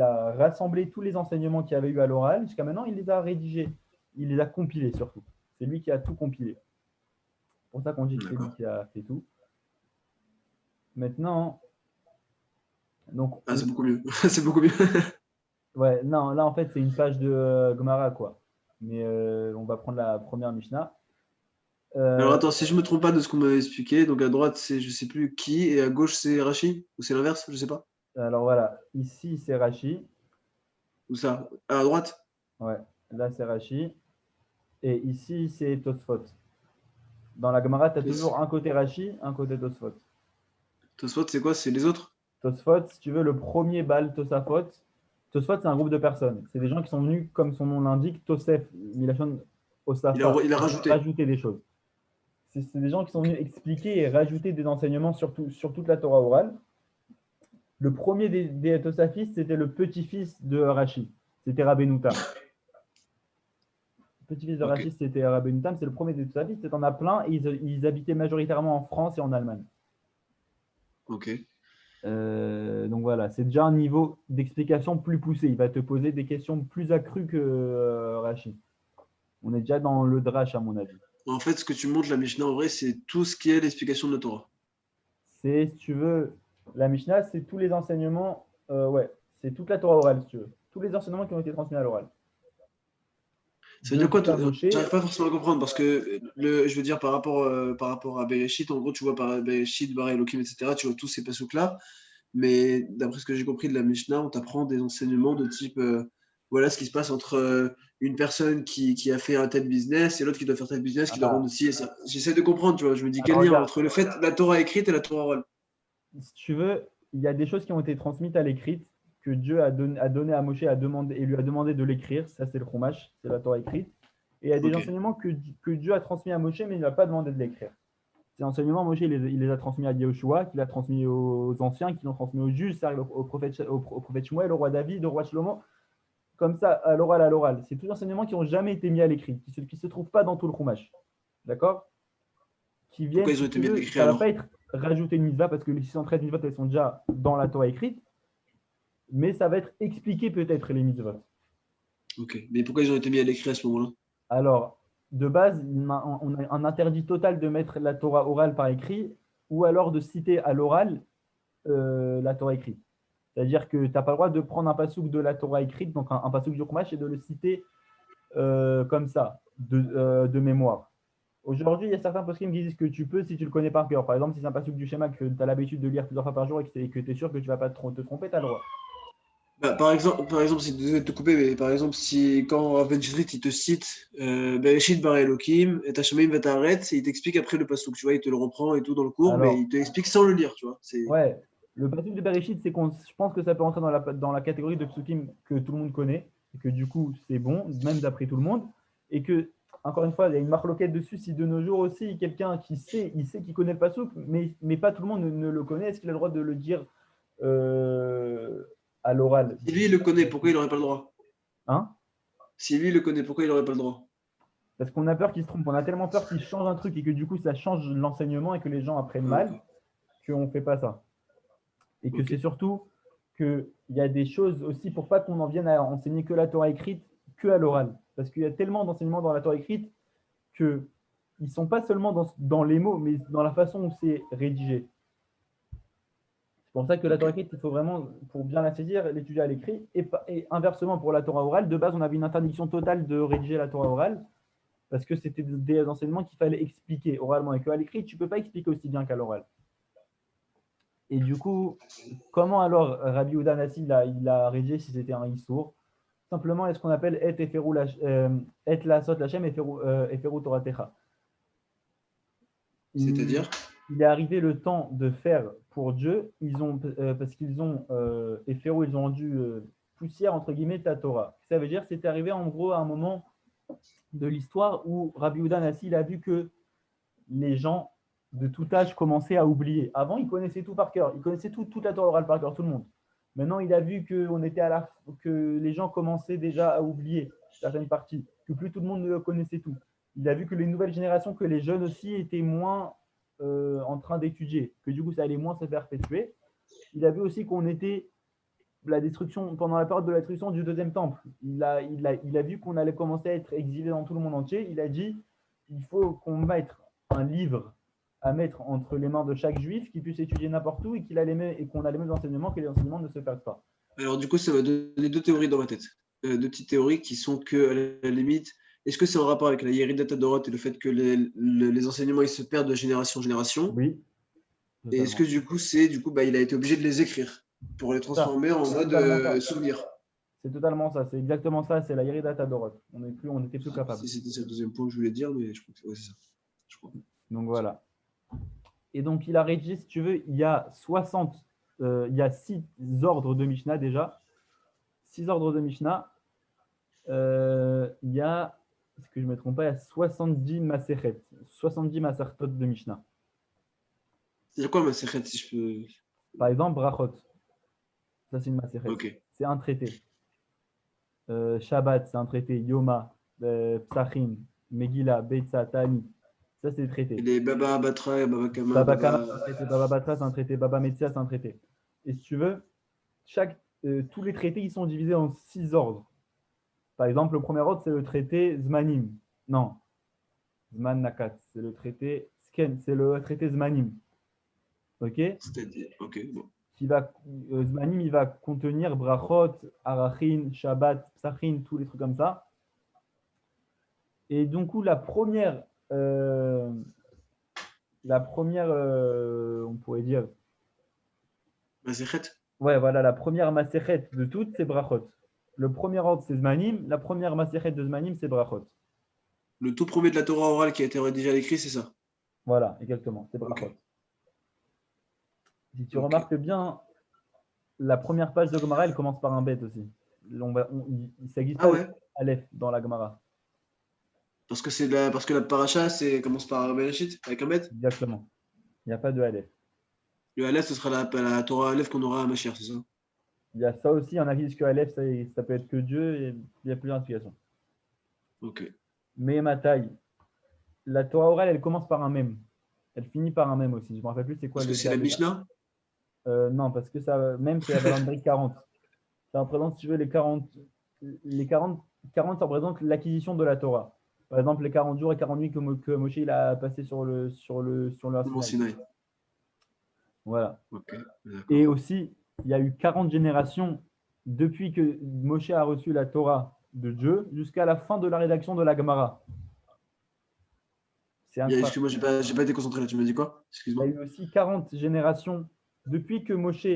S2: a rassemblé tous les enseignements qu'il y avait eu à l'oral. Jusqu'à maintenant, il les a rédigés. Il les a compilés surtout. C'est lui qui a tout compilé. C'est pour ça qu'on dit que c'est lui qui a fait tout. Maintenant, donc,
S1: Ah, c'est beaucoup mieux. C'est beaucoup mieux.
S2: ouais, non, là, en fait, c'est une page de Gemara, quoi. Mais on va prendre la première Mishnah.
S1: Alors attends, si je me trompe pas de ce qu'on m'avait expliqué, donc à droite c'est je sais plus qui et à gauche c'est Rachi ou c'est l'inverse, je sais pas.
S2: Alors voilà, ici, c'est Rashi.
S1: Ou ça, à droite.
S2: Ouais, là, c'est Rashi. Et ici, c'est Tosfot. Dans la Gemara, tu as toujours un côté Rashi, un côté Tosfot.
S1: Tosfot c'est quoi? C'est les autres?
S2: Tosfot, si tu veux, le premier Baal Tosafot. Tosfot, c'est un groupe de personnes. C'est des gens qui sont venus, comme son nom l'indique, Tosef, Milachon Osafa,
S1: Il a rajouté.
S2: rajouter des choses. C'est des gens qui sont venus expliquer et rajouter des enseignements sur toute la Torah orale. Le premier des Tosafistes, c'était le petit-fils de Rashi. C'était Rabbeinu Tam. Le petit-fils de Rashi, c'était Rabbeinu Tam. C'est le premier des Tosafistes. Il y en a plein et ils habitaient majoritairement en France et en Allemagne.
S1: Ok.
S2: Donc voilà, c'est déjà un niveau d'explication plus poussé. Il va te poser des questions plus accrues que Rachid. On est déjà dans le drash, à mon avis.
S1: En fait, ce que tu montres la Mishnah en vrai, c'est tout ce qui est l'explication de la Torah.
S2: C'est, si tu veux, la Mishnah, c'est tous les enseignements, ouais, c'est toute la Torah orale, si tu veux. Tous les enseignements qui ont été transmis à l'oral.
S1: Ça veut dire quoi?
S2: Moshe.
S1: J'arrive pas forcément à comprendre parce que je veux dire par rapport à Bereshit, en gros, tu vois par Bereshit, Bara Elohim, etc. Tu vois tous ces passages-là. Mais d'après ce que j'ai compris de la Mishnah, on t'apprend des enseignements de type voilà ce qui se passe entre une personne qui a fait un tel business et l'autre qui doit faire tel business, qui doit rendre aussi. Et ça. J'essaie de comprendre, tu vois. Je me dis quel
S2: Alors,
S1: lien
S2: regarde,
S1: entre le fait la Torah écrite et la Torah orale.
S2: si tu veux, il y a des choses qui ont été transmises à l'écrite que Dieu a donné à Moshe et lui a demandé de l'écrire. Ça, c'est le Chumash, c'est la Torah écrite. Et il y a des
S1: Ok.
S2: enseignements que Dieu a transmis à Moshe, mais il ne lui a pas demandé de l'écrire. Ces enseignements, Moshe, il les a transmis à Yahushua, qu'il a transmis aux anciens, qu'il a transmis aux juges, au prophète Shmuel, au roi David, au roi Shlomo, comme ça, à l'oral, à l'oral. C'est tous les enseignements qui n'ont jamais été mis à l'écrit, qui ne se trouvent pas dans tout le Chumash. D'accord? Qui
S1: Pourquoi
S2: viennent,
S1: ils ont
S2: si
S1: été
S2: tu
S1: bien
S2: veux,
S1: écrits
S2: ça ne va
S1: alors?
S2: pas être rajouter une mitzvah, parce que les 613 mitzvot, elles sont déjà dans la Torah écrite, mais ça va être expliquer peut-être les mitzvot.
S1: Ok. Mais pourquoi ils ont été mis à l'écrit à ce moment-là?
S2: Alors, de base, on a un interdit total de mettre la Torah orale par écrit, ou alors de citer à l'oral la Torah écrite. C'est-à-dire que tu n'as pas le droit de prendre un passouk de la Torah écrite, donc un passouk du Chumash, et de le citer comme ça, de mémoire. Aujourd'hui, il y a certains poskim qui disent que tu peux si tu le connais par cœur. Par exemple, si c'est un passouk du schéma que tu as l'habitude de lire plusieurs fois par jour et que tu es sûr que tu ne vas pas te tromper, tu as le droit.
S1: Bah, par exemple, si désolé de te couper, mais par exemple, si quand Raven Street il te cite Bereshit bara Elohim, et Tashamaim v'ta'aret, et il t'explique après le pasuk, tu vois, il te le reprend et tout dans le cours, mais il
S2: Alors,
S1: te l'explique sans le lire, tu vois.
S2: ouais, le passouk de Bereshit, je pense que ça peut rentrer dans la catégorie de psukim que tout le monde connaît, et que du coup, c'est bon, même d'après tout le monde, et que, encore une fois, il y a une marloquette dessus, si de nos jours aussi, quelqu'un qui sait, qu'il connaît le passouk, mais pas tout le monde ne le connaît, est-ce qu'il a le droit de le dire euh, à l'oral?
S1: Si lui il le connaît, pourquoi il n'aurait pas le droit?
S2: Hein?
S1: Si lui il le connaît, pourquoi il n'aurait pas le droit?
S2: Parce qu'on a peur qu'il se trompe, on a tellement peur qu'il change un truc et que du coup, ça change l'enseignement et que les gens apprennent
S1: Ok.
S2: mal, qu'on ne fait pas ça. Et que
S1: Ok.
S2: c'est surtout qu'il y a des choses aussi pour pas qu'on en vienne à enseigner que la Torah écrite, que à l'oral. Parce qu'il y a tellement d'enseignements dans la Torah écrite qu'ils ne sont pas seulement dans les mots, mais dans la façon où c'est rédigé. C'est pour ça que la
S1: Ok.
S2: Torah écrite, il faut vraiment, pour bien la saisir, l'étudier à l'écrit. Et inversement, pour la Torah orale, de base, on avait une interdiction totale de rédiger la Torah orale, parce que c'était des enseignements qu'il fallait expliquer oralement. Et qu'à l'écrit, tu ne peux pas expliquer aussi bien qu'à l'oral. Et du coup, comment alors Rabbi Yehuda Nassi il a rédigé si c'était un Issour? Simplement, est ce qu'on appelle Et la Sot Lachem Eferu Toratecha.
S1: C'est-à-dire?
S2: Il est arrivé le temps de faire pour Dieu, parce qu'ils ont Eferu, ils ont rendu poussière entre guillemets ta Torah. Ça veut dire que c'était arrivé en gros à un moment de l'histoire où Rabbi Yehuda Nassi il a vu que les gens de tout âge commençaient à oublier. Avant, ils connaissaient tout par cœur. Ils connaissaient toute la Torah orale par cœur, tout le monde. Maintenant, il a vu que les gens commençaient déjà à oublier certaines parties, que plus tout le monde ne connaissait tout. il a vu que les nouvelles générations, que les jeunes aussi étaient moins en train d'étudier, que du coup ça allait moins se perpétuer. Il a vu aussi qu'on était la destruction, pendant la période de la destruction du deuxième temple. Il a vu qu'on allait commencer à être exilé dans tout le monde entier. Il a dit il faut qu'on mette un livre à mettre entre les mains de chaque juif qui puisse étudier n'importe où et qu'on a les mêmes enseignements, que les enseignements ne se perdent pas.
S1: Alors, du coup, ça m'a donné deux théories dans ma tête. Deux petites théories qui sont que, à la limite, est-ce que c'est en rapport avec la Yeridata Dorot et le fait que les enseignements ils se perdent de génération en génération?
S2: Oui,
S1: Et est-ce que
S2: totalement.
S1: du coup, il a été obligé de les écrire pour les
S2: Ça,
S1: transformer en
S2: c'est
S1: mode
S2: totalement ça.
S1: souvenir?
S2: C'est totalement ça. C'est exactement ça. C'est la Yeridata Dorot. On n'était plus capable.
S1: C'était le deuxième point que je voulais dire, mais je crois que c'est ça. Je crois.
S2: Donc voilà. Et donc, il a rédigé, si tu veux, il y a 6 ordres de Mishnah déjà. 6 ordres de Mishnah. Il y a, est-ce que je ne me trompe pas, il y a 70 Maserhet, 70 Masertot de Mishnah.
S1: C'est quoi ma secrète si je peux.
S2: Par exemple, Brachot, ça c'est une Maserhet.
S1: Ok.
S2: C'est un traité. Shabbat, c'est un traité. Yoma, Psachim, Megillah, Beitza, Tani, ça c'est des
S1: Et
S2: traités.
S1: les Baba Batra, Baba Kama,
S2: Baba Kama,
S1: Baba.
S2: c'est un traité. Baba Batra, c'est un traité. Baba Metzia, c'est un traité. Et si tu veux, tous les traités ils sont divisés en 6 ordres. Par exemple, le premier ordre, c'est le traité Zmanim. Non, Zman Nakat, c'est le traité Sken, c'est le traité Zmanim. Ok,
S1: C'est-à-dire. Ok, bon.
S2: Zmanim, il va contenir Brachot, Arachin, Shabbat, Psachin, tous les trucs comme ça. Et donc, on pourrait dire,
S1: Ma secrète.
S2: ouais, voilà, la première Maserhet de toutes, c'est Brachot. Le premier ordre, c'est Zmanim. La première Maserhet de Zmanim, c'est Brachot.
S1: Le tout premier de la Torah orale qui a été rédigé à l'écrit, c'est ça.
S2: Voilà, exactement, c'est
S1: Ok.
S2: Brachot. Si tu
S1: Ok.
S2: remarques bien, la première page de Gemara, elle commence par un bet aussi. Ça n'existe
S1: Ah
S2: pas le
S1: ouais.
S2: Aleph dans la Gemara.
S1: Parce que la paracha, commence par Bereshit, avec un bet.
S2: Exactement. Il n'y a pas de Aleph.
S1: Le Aleph, ce sera la Torah Aleph qu'on aura à Mashiach, c'est ça?
S2: Il y a ça aussi, il y en a qui disent que Aleph, ça peut être que Dieu, et il y a plusieurs explications.
S1: Ok.
S2: Mais ma taille, la Torah orale, elle commence par un mème. Elle finit par un mème aussi. Je ne me rappelle plus c'est quoi
S1: Parce que
S2: le
S1: c'est la
S2: terme.
S1: Mishnah.
S2: Non, parce que ça, même c'est la valeur numérique 40. Ça représente, si tu veux, les 40. Les 40, ça représente l'acquisition de la Torah. Par exemple, les 40 jours et 40 nuits que Moshe il a passé sur le
S1: Le Mont
S2: Sinaï.
S1: Sinaï.
S2: Voilà.
S1: Ok, d'accord.
S2: Et aussi, il y a eu 40 générations depuis que Moshe a reçu la Torah de Dieu jusqu'à la fin de la rédaction de la Gemara. C'est incroyable.
S1: Excuse-moi, j'ai pas été concentré là, tu m'as dit quoi?
S2: Il y a
S1: Excuse-moi.
S2: eu aussi 40 générations depuis que Moshe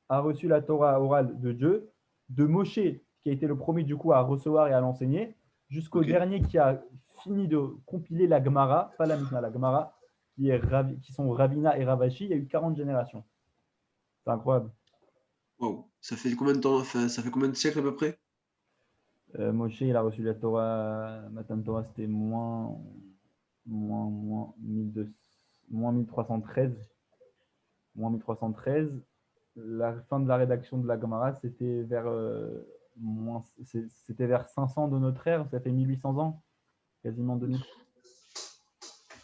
S2: a reçu la Torah orale de Dieu, de Moshe, qui a été le premier du coup à recevoir et à l'enseigner, jusqu'au
S1: Ok.
S2: dernier qui a fini de compiler la Gemara, pas la Mishnah, la Gemara, qui sont Ravina et Ravashi. Il y a eu 40 générations. C'est incroyable.
S1: Wow. Ça fait combien de temps? Enfin, ça fait combien de siècles à peu près?
S2: Moshe, il a reçu la Torah, Matan Torah, c'était moins 1200, moins 1313. Moins 1313. La fin de la rédaction de la Gemara, c'était vers 500 de notre ère, ça fait 1800 ans, quasiment 2000.
S1: Il y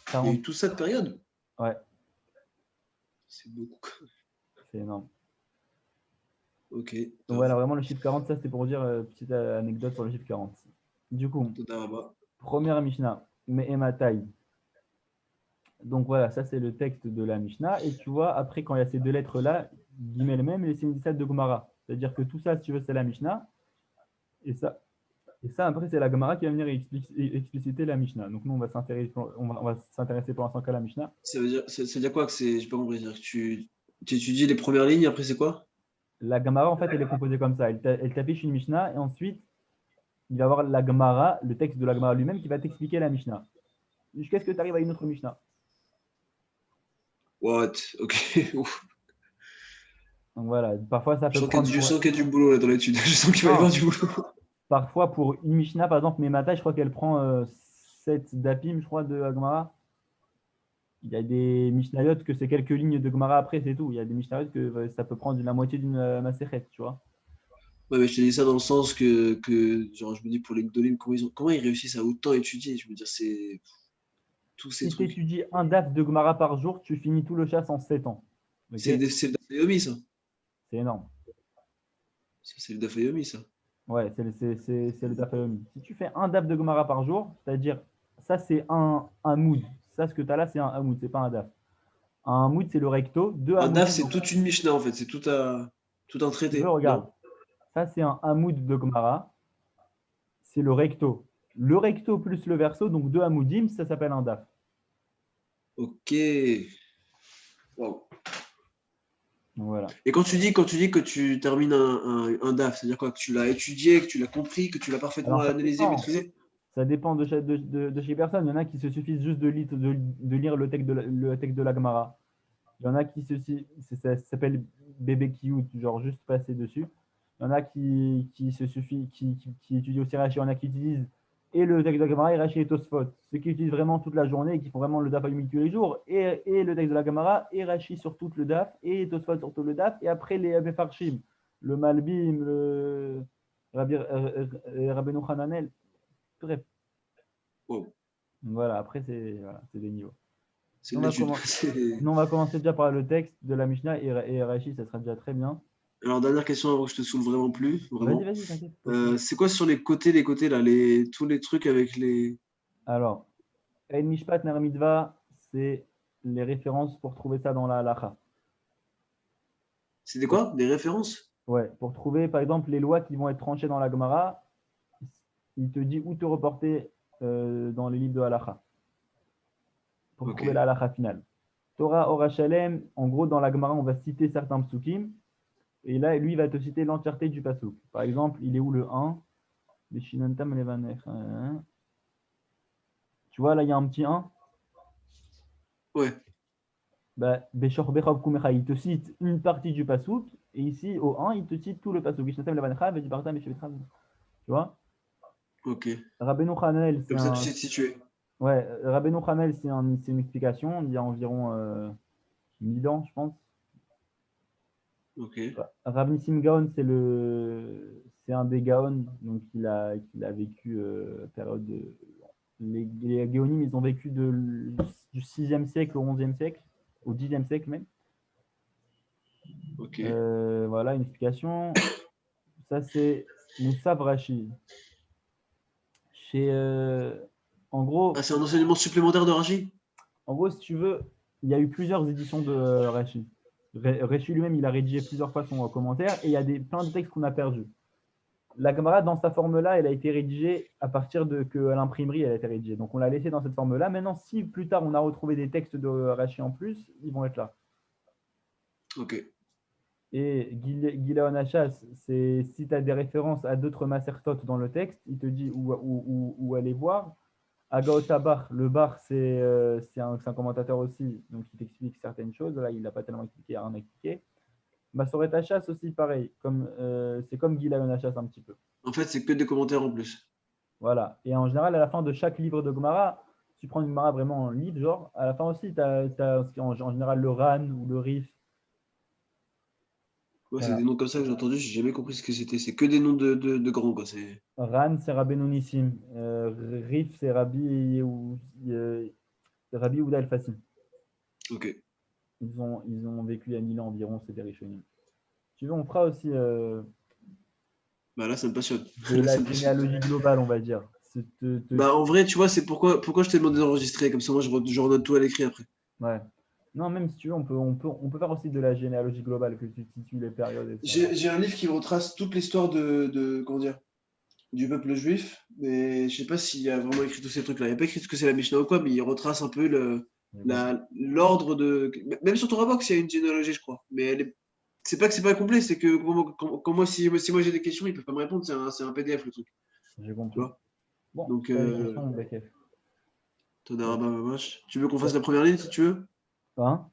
S1: a
S2: 40,
S1: eu tout ça de période?
S2: ouais,
S1: C'est beaucoup.
S2: c'est énorme.
S1: Ok,
S2: Donc
S1: top.
S2: voilà, vraiment le chiffre 40, ça c'était pour dire, petite anecdote sur le chiffre 40. Du coup,
S1: Toda Rabba.
S2: première Mishnah, Me'ematai. Donc voilà, ça c'est le texte de la Mishnah. Et tu vois, après, quand il y a ces deux lettres-là, Gimel même et Simdisat de Gemara. C'est-à-dire que tout ça, si tu veux, c'est la Mishnah. Et ça, après, c'est la Gemara qui va venir expliciter la Mishnah. Donc nous, on va s'intéresser pour l'instant qu'à la Mishnah.
S1: Ça veut dire quoi que c'est. J'ai pas compris. C'est-à-dire que tu étudies les premières lignes, après c'est quoi?
S2: La Gemara, en fait, elle est composée comme ça. Elle t'affiche une Mishnah et ensuite, il va y avoir la Gemara, le texte de la Gemara lui-même qui va t'expliquer la Mishnah. Jusqu'à ce que tu arrives à une autre Mishnah.
S1: What? Ok. Ouf.
S2: Donc voilà, parfois ça peut prendre
S1: Je
S2: pour...
S1: sens qu'il y a du boulot là dans l'étude. Je sens qu'il va y avoir
S2: Non,
S1: du boulot.
S2: parfois pour une Mishnah, par exemple, Memata, je crois qu'elle prend 7 dapim, je crois, de la Gemara. Il y a des Mishnayot que c'est quelques lignes de Gemara après, c'est tout. Il y a des Mishnayot que ça peut prendre la moitié d'une Masechet, tu vois.
S1: Ouais, mais je te dis ça dans le sens genre, je me dis pour les Gdolim, comment ils réussissent à autant étudier? Je veux dire, c'est tous ces
S2: Si tu
S1: trucs.
S2: étudies un daf de Gemara par jour, tu finis tout le chasse en 7 ans. Ok.
S1: C'est le Daf Yomi, ça.
S2: C'est énorme.
S1: Ça, c'est le Daf Yomi, ça.
S2: Ouais, c'est le daf yomi. Si tu fais un daf de Gemara par jour, c'est-à-dire, ça c'est un mood. Ça, ce que tu as là, c'est un hamoud, c'est pas un daf. Un mood, c'est le recto. Deux
S1: Un Daf,
S2: hamoudim.
S1: c'est toute une Mishnah, en fait. C'est tout un
S2: Tu veux,
S1: traité,
S2: regarde.
S1: non?
S2: Ça, c'est un hamoud de Gemara. C'est le recto. Le recto plus le verso, donc deux hamoudim, ça s'appelle un daf.
S1: Ok. Wow.
S2: Donc, voilà.
S1: Et quand tu dis que tu termines un DAF, c'est-à-dire quoi? Que tu l'as étudié, que tu l'as compris, que tu l'as parfaitement
S2: Alors, ça
S1: analysé,
S2: dépend.
S1: maîtrisé?
S2: Ça dépend de chez personne. Il y en a qui se suffisent juste de lire le texte le texte de la Gemara. Il y en a qui ça s'appelle bébé Kiyut, genre juste passer dessus. Il y en a qui se suffit, qui étudient aussi Rashi. Il y en a qui utilisent et le texte de la Gemara et Rashi et Tosfot. Ceux qui utilisent vraiment toute la journée et qui font vraiment le daf Yomi tous les jours et le texte de la Gemara et Rashi sur tout le daf et Tosfot sur tout le daf et après les Mefarshim, le Malbim, le Rabbeinu Hananel. Bref,
S1: Wow.
S2: voilà, après c'est des niveaux.
S1: C'est
S2: Nous,
S1: de
S2: on va
S1: l'étude.
S2: commen- nous, on va commencer déjà par le texte de la Mishnah et Rashi, ça sera déjà très bien.
S1: Alors, dernière question avant que je te saoule vraiment plus,
S2: Vas-y,
S1: vraiment.
S2: vas-y, t'inquiète. Pose-toi.
S1: C'est quoi sur les côtés là, tous les trucs avec les.
S2: Alors, Ein Mishpat Ner Mitzvah, c'est les références pour trouver ça dans la halacha.
S1: C'est des quoi? Des références?
S2: Ouais, pour trouver par exemple les lois qui vont être tranchées dans la Gemara, il te dit où te reporter dans les livres de halacha pour
S1: Ok.
S2: trouver la halacha finale. Torah Ora Shalem, en gros, dans la Gemara, on va citer certains psukim, et là, lui, il va te citer l'entièreté du pasuk. Par exemple, il est où le 1? Beshinantam levanech. Tu vois, là, il y a un petit 1.
S1: Ouais.
S2: Bah, Beshor Bechov Kumecha, il te cite une partie du pasouk, et ici, au 1, il te cite tout le pasouk. Ishnatem levancha, Vedibartam Beshevetra. Tu vois?
S1: Ok.
S2: Rabbeinu Hanel, c'est
S1: Comme ça, tu
S2: un.
S1: sais te situer.
S2: Ouais, Rabbeinu Hanel, c'est une explication il y a environ 1000 ans, je pense.
S1: Ok.
S2: Rav Nissim Gaon, c'est un des Gaon, donc il a vécu période les Gaonim, ils ont vécu du 6e siècle au 11e siècle, au 10e siècle même.
S1: Ok.
S2: Voilà une explication. Ça, c'est Moussa Vrachi. Chez, en
S1: Ah,
S2: gros,
S1: c'est un enseignement supplémentaire de Rachi?
S2: en gros, si tu veux, il y a eu plusieurs éditions de Rachi. Rachi lui-même, il a rédigé plusieurs fois son commentaire et il y a plein de textes qu'on a perdus. La Gemara, dans sa forme-là, elle a été rédigée à partir de que à l'imprimerie, elle a été rédigée. Donc, on l'a laissée dans cette forme-là. Maintenant, si plus tard, on a retrouvé des textes de Rachi en plus, ils vont être là.
S1: Ok.
S2: Et Gilaon Hachas, c'est si tu as des références à d'autres macertotes dans le texte, il te dit où aller voir. Agaotabar, le bar, c'est un commentateur aussi, donc il t'explique certaines choses. Là, il n'a pas tellement expliqué, il n'a rien expliqué. Masoret Hachas aussi, pareil, c'est comme Gilaon Hachas un petit peu.
S1: En fait, c'est que des commentaires en plus.
S2: Voilà. Et en général, à la fin de chaque livre de Gomara, si tu prends une Gomara vraiment en livre, genre, à la fin aussi, tu as, en général le Ran ou le Rif.
S1: Ouais, c'est
S2: Voilà.
S1: des noms comme ça que j'ai entendu, j'ai jamais compris ce que c'était. C'est que des noms de grands, quoi.
S2: Ran, c'est Rabbeinu Nissim. Rif, c'est Rabbi Yehuda El-Fassi.
S1: Ok.
S2: Ils ont vécu il y a 1000 ans environ, c'est des Rishonim. Si tu veux, on fera aussi
S1: Bah là, ça me passionne.
S2: de
S1: Là,
S2: la
S1: ça me passionne.
S2: généalogie globale, on va dire.
S1: Bah, en vrai, tu vois, c'est pourquoi je t'ai demandé d'enregistrer. Comme ça, moi, je renote tout à l'écrit après.
S2: Ouais. Non, même si tu veux, on peut faire aussi de la généalogie globale, que tu situes les périodes et savoir.
S1: J'ai un livre qui retrace toute l'histoire comment dire, du peuple juif, mais je sais pas s'il y a vraiment écrit tous ces trucs-là. Il n'y a pas écrit ce que c'est la Mishnah ou quoi, mais il retrace un peu
S2: J'ai compris.
S1: l'ordre de. Même sur Torah Box, il y a une généalogie, je crois. Mais c'est pas que c'est pas complet, c'est que si moi j'ai des questions, ils peuvent pas me répondre. C'est un PDF le truc.
S2: J'ai
S1: Tu
S2: compris.
S1: vois?
S2: Bon,
S1: Donc,
S2: si t'as des questions, Bekef.
S1: tu veux qu'on fasse la première ligne si tu veux?
S2: Hein?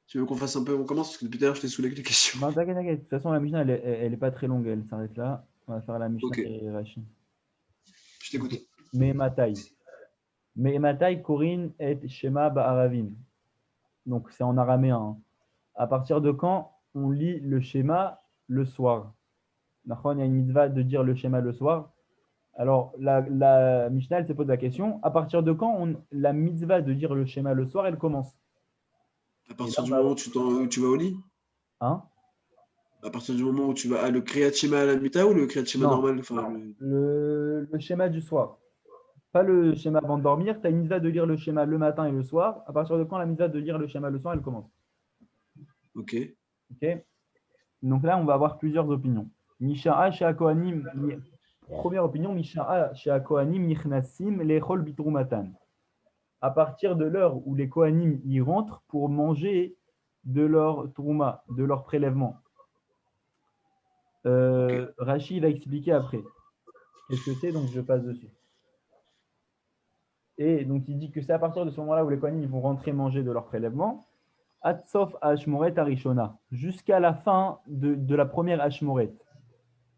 S1: Tu veux qu'on fasse un peu, on commence parce que depuis tout à l'heure je t'ai saoulé avec les questions.
S2: Non, t'inquiète, t'inquiète. De toute façon, la Mishnah, elle est pas très longue, elle s'arrête là. On va faire la Mishnah
S1: Ok,
S2: et Rashi.
S1: je
S2: Ok.
S1: t'écoute.
S2: Me'ematai. Me'ematai Korin et Shema Ba'aravim. Donc, c'est en araméen. Hein. À partir de quand on lit le schéma le soir? Nachon, il y a une mitzvah de dire le schéma le soir. Alors, la Mishnah, elle se pose la question, à partir de quand la mitzvah de dire le schéma le soir, elle commence?
S1: À
S2: Et là,
S1: partir
S2: on
S1: du
S2: va
S1: moment
S2: avoir,
S1: où tu vas au lit?
S2: hein?
S1: À partir du moment où tu vas. Ah, le Kriyat Shema à la Mita ou le Kriyat Shema
S2: Non,
S1: normal? Enfin,
S2: le schéma du soir. Pas le schéma avant de dormir. Tu as une mitzvah de lire le schéma le matin et le soir. À partir de quand la mitzvah de lire le schéma le soir, elle commence?
S1: ok.
S2: Ok. Donc là, on va avoir plusieurs opinions. Misha'a chez Kohanim, première opinion, Misha'a chez Kohanim nichnasim lechol bitrumatan. À partir de l'heure où les Kohanim y rentrent pour manger de leur trouma, de leur prélèvement.
S1: Ok.
S2: Rachid va expliquer après. Qu'est-ce que c'est? Donc je passe dessus. Et donc il dit que c'est à partir de ce moment-là où les Kohanim vont rentrer manger de leur prélèvement. Atsof Hashmoret Arishona, jusqu'à la fin de la première Hashmoret.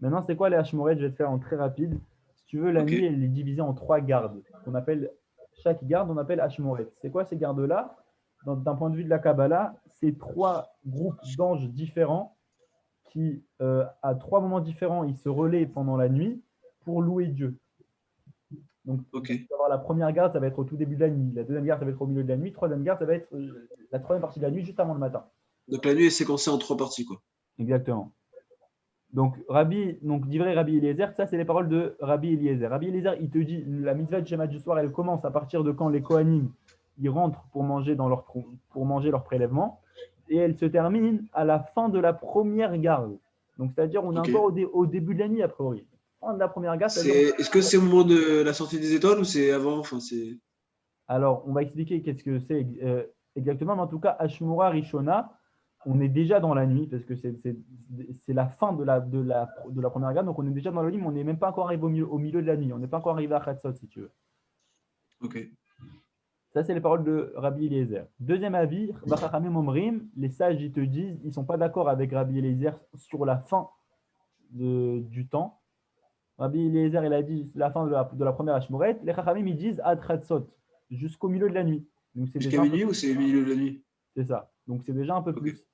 S2: Maintenant, c'est quoi les Hashmoret? Je vais te faire en très rapide. Si tu veux, la
S1: Ok.
S2: nuit, elle est divisée en 3 gardes. On appelle, chaque garde, on appelle Hashmoret. C'est quoi ces gardes-là? D'un point de vue de la Kabbalah, c'est 3 groupes d'anges différents qui, à 3 moments différents, ils se relaient pendant la nuit pour louer Dieu. Donc,
S1: Ok.
S2: tu vas avoir la première garde, ça va être au tout début de la nuit. La deuxième garde, ça va être au milieu de la nuit. Troisième garde, ça va être la troisième partie de la nuit, juste avant le matin.
S1: Donc la nuit est séquencée en 3 parties, quoi.
S2: Exactement. Donc, d'ivrei Rabbi Eliezer, ça, c'est les paroles de Rabbi Eliezer. Rabbi Eliezer, il te dit, la mitzvah de Shema du soir, elle commence à partir de quand les Kohanim, ils rentrent pour manger, pour manger leur prélèvement, et elle se termine à la fin de la première garde. Donc, c'est-à-dire, on est
S1: Ok.
S2: encore au début de la nuit, a priori. Fin de la première garde, c'est-à-dire,
S1: Est-ce que c'est au moment de la sortie des étoiles ou c'est avant? Enfin, c'est.
S2: alors, on va expliquer qu'est-ce que c'est exactement, mais en tout cas, Ashmura Rishona, on est déjà dans la nuit, parce que c'est la fin de la première gamme, donc on est déjà dans la nuit, mais on n'est même pas encore arrivé au milieu de la nuit, on n'est pas encore arrivé à Khatsot, si tu veux.
S1: Ok.
S2: Ça, c'est les paroles de Rabbi Eliezer. Deuxième avis, Vachachamim Omrim, les sages, ils te disent, ils ne sont pas d'accord avec Rabbi Eliezer sur la fin du temps. Rabbi Eliezer, il a dit la fin de la première Ashmuret. Les Chachamim, ils disent Ad Khatsot, jusqu'au milieu de la nuit. Donc, c'est
S1: Jusqu'à
S2: déjà un peu
S1: minuit ou
S2: plus.
S1: c'est le milieu de la nuit?
S2: C'est ça. Donc, c'est déjà un peu
S1: Ok.
S2: plus.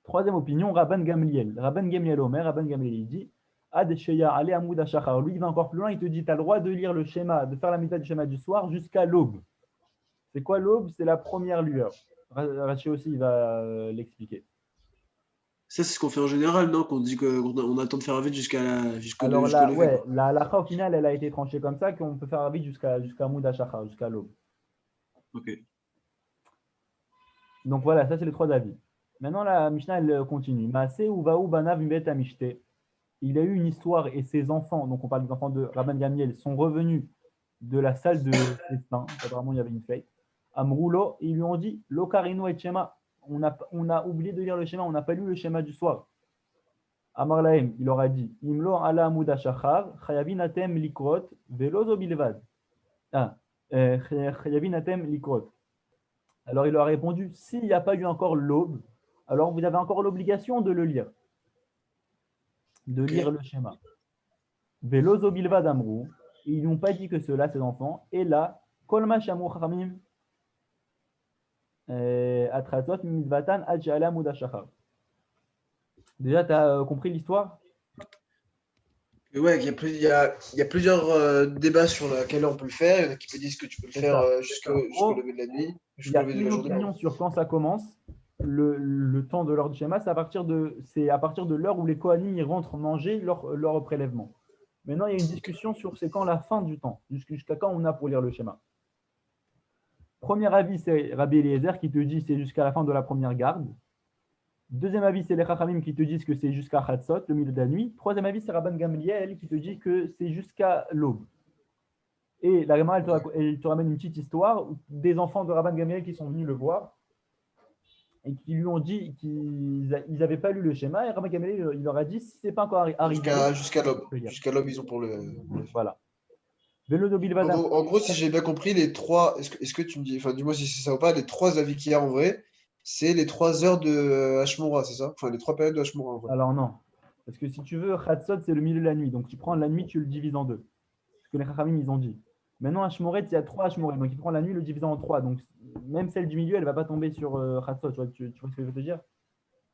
S2: Troisième opinion, Rabban Gamliel. Rabban Gamliel Omer, Rabban Gamliel, il dit Ad Sheya Ale Amoud Ashachar. Lui, il va encore plus loin, il te dit tu as le droit de lire le schéma, de faire la mitzvah du schéma du soir jusqu'à l'aube. C'est quoi l'aube? C'est la première lueur. Rachi aussi, il va l'expliquer.
S1: Ça, c'est ce qu'on fait en général, non? Qu'on dit qu'on attend de faire vite
S2: Alors
S1: jusqu'au
S2: là,
S1: lever,
S2: ouais,
S1: quoi.
S2: la halakha, au final, elle a été tranchée comme ça qu'on peut faire vite jusqu'à Amoud Ashachar, jusqu'à l'aube.
S1: Ok.
S2: Donc voilà, ça c'est les 3 avis. Maintenant, la Mishnah, elle continue. Maaseh uvahu banav mimbet amishte. Il a eu une histoire et ses enfants, donc on parle des enfants de Rabban Gamiel, sont revenus de la salle de festin. Apparemment, il y avait une fête. Amroulo, ils lui ont dit Lokarino et Shema. On a oublié de lire le schéma, on n'a pas lu le schéma du soir. Amar Lahem, il leur a dit Imlo ala amuda shachar, chayavin atem likrot, velozo bilvad. Ah, chayavin atem likrot. Alors il leur a répondu s'il n'y a pas eu encore l'aube, alors vous avez encore l'obligation de le lire, de
S1: Ok.
S2: lire le schéma. Velozo bilvad amrou. Ils n'ont pas dit que cela, ces enfants. Et là, kolma shamu chamim atratot mitzvatan ad she'ala muda shachar. Déjà, tu as compris l'histoire?
S1: Et ouais, il y a plusieurs débats sur laquelle on peut le faire. Il y en a qui disent que tu peux le
S2: C'est
S1: faire
S2: ça. En
S1: jusqu'au
S2: gros,
S1: lever de la nuit,
S2: il y
S1: jusqu'au
S2: a
S1: lever de la
S2: une
S1: journée, pardon.
S2: opinion sur quand ça commence. Le temps de l'heure du schéma, c'est à partir de l'heure où les Kohanim y rentrent manger leur prélèvement. Maintenant, il y a une discussion sur c'est quand la fin du temps, jusqu'à quand on a pour lire le schéma. Premier avis, c'est Rabbi Eliezer qui te dit c'est jusqu'à la fin de la première garde. Deuxième avis, c'est les Chachamim qui te disent que c'est jusqu'à Chatzot, le milieu de la nuit. Troisième avis, c'est Rabban Gamliel qui te dit que c'est jusqu'à l'aube. Et la Gemara, elle te ramène une petite histoire des enfants de Rabban Gamliel qui sont venus le voir et qui lui ont dit qu'ils n'avaient pas lu le schéma. Et Rabban Gamliel, il leur a dit si ce n'est pas encore arrivé,
S1: Jusqu'à l'aube.
S2: tu peux lire.
S1: Jusqu'à l'aube, ils ont pour le faire.
S2: Voilà. Velo de Bilvadam.
S1: En gros, si j'ai bien compris, les trois. Est-ce que tu me dis. Enfin, dis-moi si c'est ça ou pas. Les trois avis qu'il y a en vrai, c'est les 3 heures de Hashmura, c'est ça? Enfin, les 3 périodes de Hashmura en vrai.
S2: Alors non. Parce que si tu veux, Chatzot, c'est le milieu de la nuit. Donc tu prends la nuit, tu le divises en deux. Ce que les Chachamim, ils ont dit. Maintenant, Hashmoret, il y a 3 Hashmoret. Donc il prend la nuit, le divise en 3. Donc même celle du milieu, elle ne va pas tomber sur Chatzot. Tu vois ce que je veux te dire?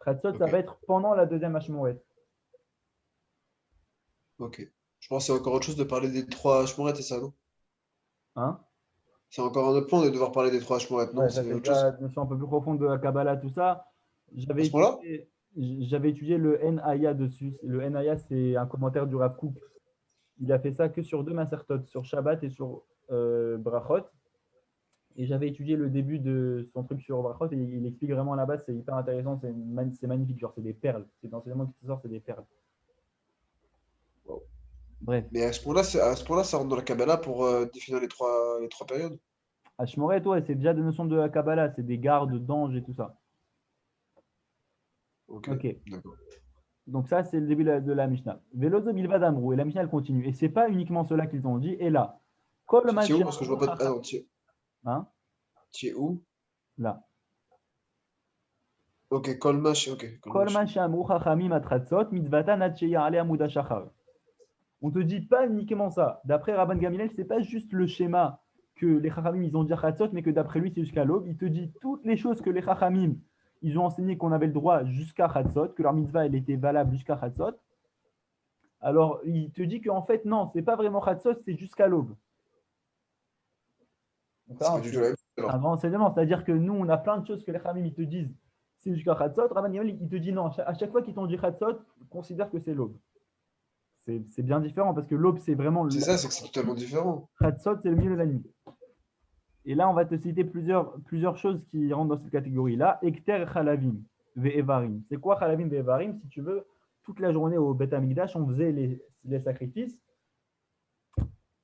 S2: Chatzot,
S1: Ok.
S2: ça va être pendant la deuxième Hashmoret.
S1: Ok. Je pense que c'est encore autre chose de parler des trois Ashmoret, c'est ça, non?
S2: Hein?
S1: C'est encore un autre point de devoir parler des trois Ashmoret, non?
S2: Ouais, ça
S1: C'est
S2: c'est
S1: autre
S2: déjà
S1: chose?
S2: une notion un peu plus profonde de la Kabbalah, tout ça.
S1: À
S2: J'avais
S1: ce moment-là?
S2: étudié, j'avais étudié le N-Aya dessus. Le N-Aya, c'est un commentaire du Rav Kook. Il a fait ça que sur deux Masertot, sur Shabbat et sur Brachot. Et j'avais étudié le début de son truc sur Brachot et il explique vraiment là-bas, c'est hyper intéressant, c'est magnifique, genre c'est des perles. C'est l'enseignement qui te sort, c'est des perles.
S1: Wow.
S2: Bref,
S1: Mais à ce point-là, ça rentre dans la Kabbalah pour définir les trois périodes.
S2: Ashmoret, ouais, c'est déjà des notions de la Kabbalah, c'est des gardes d'anges et tout ça.
S1: Ok,
S2: Ok,
S1: d'accord.
S2: donc ça c'est le début de la Mishnah. Velozo bilvad amrou, et la Mishnah elle continue. Et c'est pas uniquement cela qu'ils ont dit, et là, kol
S1: Tu es où?
S2: mashem,
S1: Parce que je vois pas. Attends,
S2: hein,
S1: tu es où?
S2: là.
S1: Ok, Kolmash, ok,
S2: Kol
S1: Kolmash.
S2: mashem chachamim atratzot, mitzvatan ad sheya'ale amud hashachar. On te dit pas uniquement ça. D'après Rabban Gamliel, c'est pas juste le schéma que les Chachamim ils ont dit Chatzot, mais que d'après lui c'est jusqu'à l'aube. Il te dit toutes les choses que les Chachamim ils ont enseigné qu'on avait le droit jusqu'à Chatzot, que leur mitzvah elle était valable jusqu'à Chatzot. Alors il te dit qu'en fait non, c'est pas vraiment Chatzot, c'est jusqu'à l'aube. Donc
S1: C'est pas
S2: là,
S1: du tout la
S2: c'est
S1: même chose
S2: un
S1: alors.
S2: grand enseignement, c'est-à-dire que nous on a plein de choses que les Chachamim ils te disent c'est jusqu'à Chatzot. Rabban Gamliel il te dit non, à chaque fois qu'ils t'ont dit Chatzot, considère que c'est l'aube. C'est bien différent parce que l'aube c'est vraiment
S1: C'est ça, c'est que c'est totalement différent.
S2: Chatzot, c'est le milieu de la nuit. Et là, on va te citer plusieurs choses qui rentrent dans cette catégorie-là. Ekter chalavim ve'evarim. C'est quoi chalavim ve'evarim? Si tu veux, toute la journée au Beth Amikdash, on faisait les sacrifices.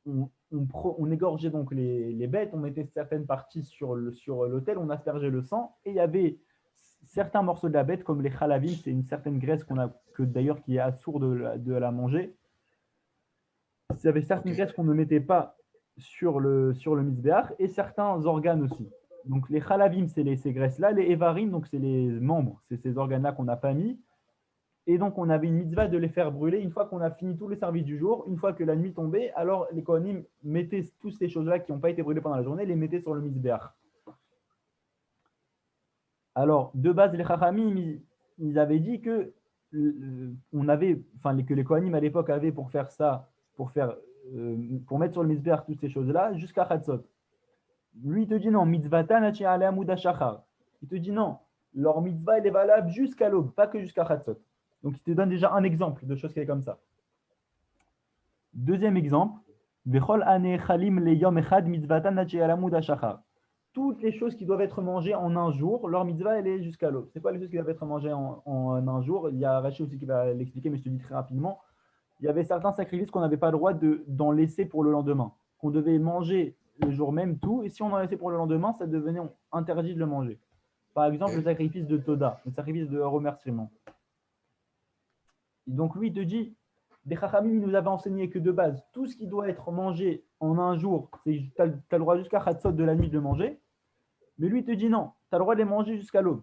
S2: On égorgeait donc les bêtes, on mettait certaines parties sur l'autel, on aspergeait le sang, et il y avait certains morceaux de la bête, comme les chalavim, c'est une certaine graisse que d'ailleurs qui est assourd de la manger. Il y avait
S1: Ok.
S2: certaines graisses qu'on ne mettait pas sur le misbéach et certains organes aussi. Donc les chalavim, c'est ces graisses-là. Les évarim, donc c'est les membres, c'est ces organes-là qu'on n'a pas mis. Et donc on avait une mitzvah de les faire brûler une fois qu'on a fini tous les services du jour. Une fois que la nuit tombait, alors les kohanim mettaient toutes ces choses-là qui n'ont pas été brûlées pendant la journée, les mettaient sur le misbéach. Alors de base, les chachamim, ils avaient dit que que les kohanim à l'époque avaient pour faire ça, pour mettre sur le misbéach toutes ces choses-là, jusqu'à Chatzot. Lui, il te dit non, mitzvatan ale amud shachar. Il te dit non, leur mitzvah, elle est valable jusqu'à l'aube, pas que jusqu'à Chatzot. Donc, il te donne déjà un exemple de choses qui est comme ça. Deuxième exemple, Bechol ane chalim le yom echad mitzvatan ale amud shachar. Toutes les choses qui doivent être mangées en un jour, leur mitzvah, elle est jusqu'à l'aube. C'est quoi les choses qui doivent être mangées en un jour? Il y a Rachid aussi qui va l'expliquer, mais je te dis très rapidement. Il y avait certains sacrifices qu'on n'avait pas le droit d'en laisser pour le lendemain, qu'on devait manger le jour même tout, et si on en laissait pour le lendemain, ça devenait interdit de le manger. Par exemple, le
S1: Ok.
S2: sacrifice de Toda, le sacrifice de remerciement. Et donc lui, il te dit, des Chachamim, il nous avait enseigné que de base, tout ce qui doit être mangé en un jour, tu as le droit jusqu'à Chatzot de la nuit de le manger, mais lui, il te dit non, tu as le droit de les manger jusqu'à l'aube.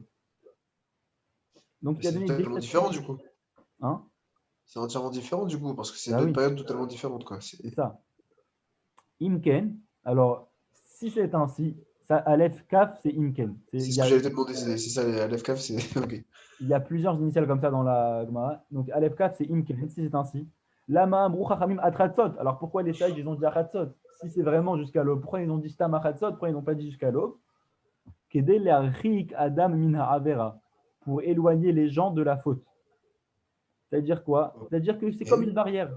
S2: Donc il a
S1: C'est
S2: donné des
S1: totalement
S2: cas
S1: différent du
S2: spécifiques.
S1: coup.
S2: Hein?
S1: C'est entièrement différent du coup, parce que c'est
S2: Bah
S1: deux
S2: oui,
S1: périodes totalement différentes, quoi.
S2: c'est ça. Imken, alors si c'est ainsi, ça, Aleph Kaf, c'est Imken.
S1: C'est ce que j'allais te demander, c'est ça, les LFKF, c'est. Ok.
S2: Il y a plusieurs initiales comme ça dans la Gemara. Donc Aleph Kaf, c'est Imken, si c'est ainsi. Lama Amrou Chachamim Atratzot. Alors pourquoi les sages, ils ont dit Atratzot? Si c'est vraiment jusqu'à l'aube, pourquoi ils ont dit Stam Atratzot? Pourquoi ils n'ont pas dit jusqu'à l'aube? Kedel Rik Adam Min Avera. Pour éloigner les gens de la faute. C'est-à-dire quoi? C'est-à-dire que c'est comme une
S1: Ok.
S2: barrière.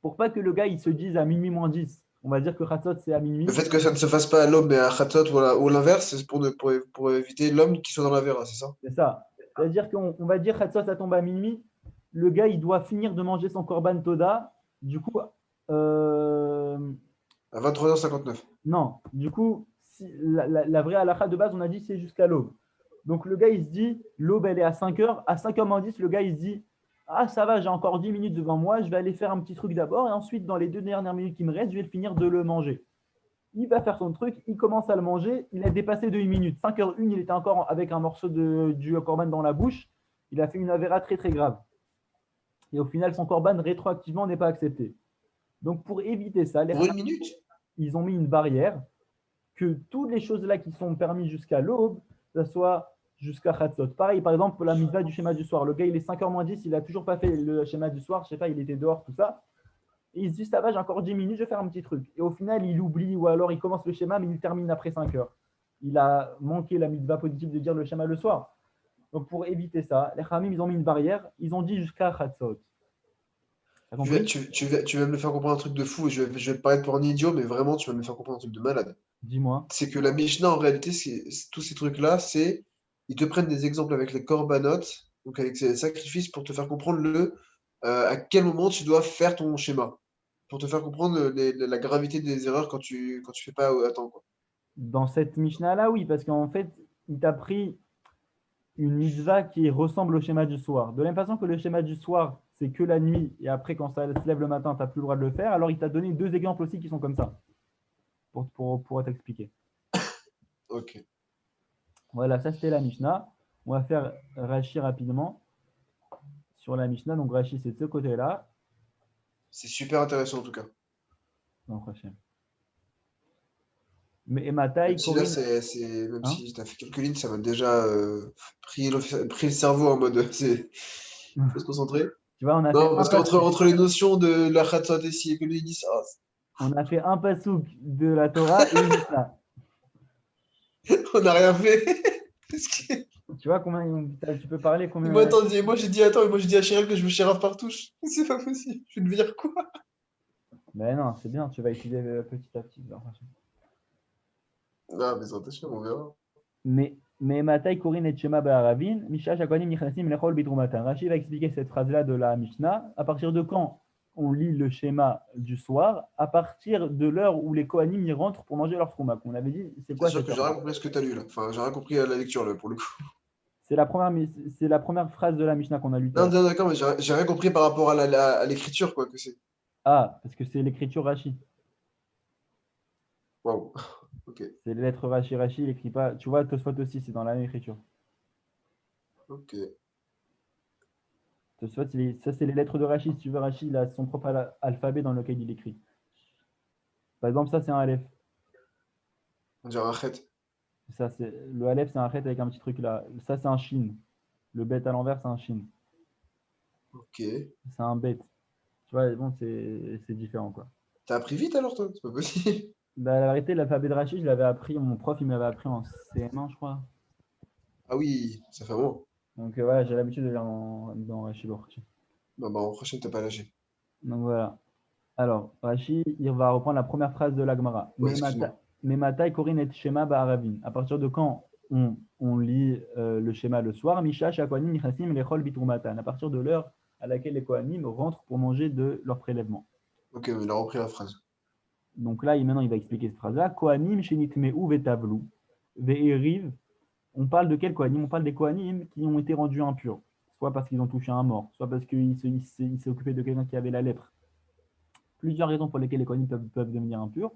S2: Pour pas que le gars, il se dise à minuit moins 10. On va dire que Khatzot, c'est à
S1: Le
S2: minuit.
S1: fait que ça ne se fasse pas à l'homme mais à Khatot ou l'inverse, c'est pour éviter l'homme qui soit dans la Vera, c'est ça?
S2: C'est ça. C'est-à-dire qu'on va dire Khatsot, ça tombe à minuit. Le gars, il doit finir de manger son korban Toda. Du coup, euh,
S1: À 23h59.
S2: non. Du coup, la vraie halakha de base, on a dit c'est jusqu'à l'aube. Donc le gars, il se dit, l'aube, elle est à 5 heures. À 5h moins 10, le gars, il se dit, ah, ça va, j'ai encore 10 minutes devant moi. Je vais aller faire un petit truc d'abord. Et ensuite, dans les 2 dernières minutes qui me restent, je vais finir de le manger. Il va faire son truc, il commence à le manger, il a dépassé de 1 minute. 5h01, il était encore avec un morceau du korban dans la bouche. Il a fait une avéra très très grave. Et au final, son korban rétroactivement n'est pas accepté. Donc pour éviter ça, les
S1: Pour une
S2: Haram,
S1: minute?
S2: ils ont mis une barrière que toutes les choses là qui sont permises jusqu'à l'aube, que ce soit jusqu'à Khatzot. Pareil, par exemple, pour la mitzvah du schéma du soir. Le gars, il est 5h moins 10, il n'a toujours pas fait le schéma du soir. Je sais pas, il était dehors, tout ça. Et il se dit, ça va, j'ai encore 10 minutes, je vais faire un petit truc. Et au final, il oublie ou alors il commence le schéma, mais il termine après 5 heures. Il a manqué la mitzvah positive de dire le schéma le soir. Donc, pour éviter ça, les Khamim, ils ont mis une barrière. Ils ont dit jusqu'à Khatzot. T'as compris?
S1: Tu vas me faire comprendre un truc de fou. Je vais te paraître pour un idiot, mais vraiment, tu vas me faire comprendre un truc de malade.
S2: Dis-moi.
S1: C'est que la Mishnah, en réalité, tous ces trucs-là, ils te prennent des exemples avec les korbanot, donc avec ces sacrifices, pour te faire comprendre à quel moment tu dois faire ton schéma, pour te faire comprendre la gravité des erreurs quand tu fais pas à temps, quoi.
S2: Dans cette Mishnah-là, oui, parce qu'en fait, il t'a pris une mitzvah qui ressemble au schéma du soir. De la même façon que le schéma du soir, c'est que la nuit, et après, quand ça se lève le matin, tu n'as plus le droit de le faire. Alors, il t'a donné deux exemples aussi qui sont comme ça, pour t'expliquer.
S1: Ok.
S2: Voilà, ça c'était la Mishnah. On va faire Rashi rapidement sur la Mishnah. Donc, Rashi, c'est de ce côté-là.
S1: C'est super intéressant en tout cas.
S2: Non, Rashi. Mais Matai,
S1: Même si là,
S2: Corinne.
S1: même
S2: Hein.
S1: si tu as fait quelques lignes, ça m'a déjà pris le cerveau en mode, faut se concentrer.
S2: Tu vois, on a fait
S1: Non,
S2: un
S1: parce
S2: pasouk.
S1: entre les notions de la Khatsat et si et que lui, il dit ça,
S2: On a fait un pasouk de la Torah et une Mishnah.
S1: on n'a rien fait.
S2: Tu vois combien tu peux parler
S1: Et moi,
S2: combien.
S1: attends, moi j'ai dit à Cheryl que je me shérave par touche. C'est pas possible. Je vais devenir quoi?
S2: Ben non, c'est bien, tu vas étudier petit à petit.
S1: Non, mais attention, on verra.
S2: Mais Matai, Corinne et Shema Ba'aravin, Misha Shakonim Nichnasim Lechol Bidrumatan. Rachid va expliquer cette phrase-là de la Mishnah. À partir de quand on lit le schéma du soir? À partir de l'heure où les Kohanim y rentrent pour manger leur trouma. On avait dit, c'est
S1: C'est
S2: quoi
S1: sûr
S2: cette
S1: que j'ai rien
S2: heure-là?
S1: compris à ce que tu as lu là. Enfin, j'ai rien compris à la lecture là pour le coup.
S2: C'est la première phrase de la Mishnah qu'on a lue tout à
S1: Non,
S2: l'heure.
S1: non, d'accord, mais j'ai rien compris par rapport à l'écriture, quoi, que c'est.
S2: Ah, parce que c'est l'écriture Rashi.
S1: Waouh. Ok.
S2: C'est les lettres Rashi. Rashi, il écrit pas. Tu vois, Tosfot aussi, c'est dans la même écriture.
S1: Ok.
S2: Tosfot, ça, c'est les lettres de Rashi. Si tu veux, Rashi, il a son propre alphabet dans lequel il écrit. Par exemple, ça, c'est un Aleph.
S1: On dirait un chet.
S2: Ça, le Aleph, c'est un chet avec un petit truc là. Ça, c'est un shin. Le bet à l'envers, c'est un shin.
S1: Ok.
S2: C'est un bet. Tu vois, bon, c'est différent, quoi.
S1: T'as appris vite alors, toi? C'est pas possible.
S2: Bah, la vérité, l'alphabet de Rachid, je l'avais appris, mon prof, il m'avait appris en CM1, je crois.
S1: Ah oui, ça fait bon.
S2: Donc, voilà, j'ai l'habitude de lire dans Rachid Bourchi.
S1: Non, bah, en prochaine, t'as pas lâché.
S2: Donc, voilà. Alors, Rachid, il va reprendre la première phrase de l'Agmara.
S1: Ouais, excuse-moi.
S2: Memata Korin et Shema Ba'aravin. À partir de quand on lit le schéma le soir, Misha, Shakwanim, Nichasim, Lechol, Bitrumatan. À partir de l'heure à laquelle les Kohanim rentrent pour manger de leur prélèvement.
S1: Ok, il a repris la phrase.
S2: Donc là, maintenant, il va expliquer cette phrase-là. Kohanim, Shenitmeu, Vetavlu, Ve'eriv. On parle de quel Kohanim? On parle des Kohanim qui ont été rendus impurs. Soit parce qu'ils ont touché un mort, soit parce qu'il s'est occupé de quelqu'un qui avait la lèpre. Plusieurs raisons pour lesquelles les Kohanim peuvent devenir impurs.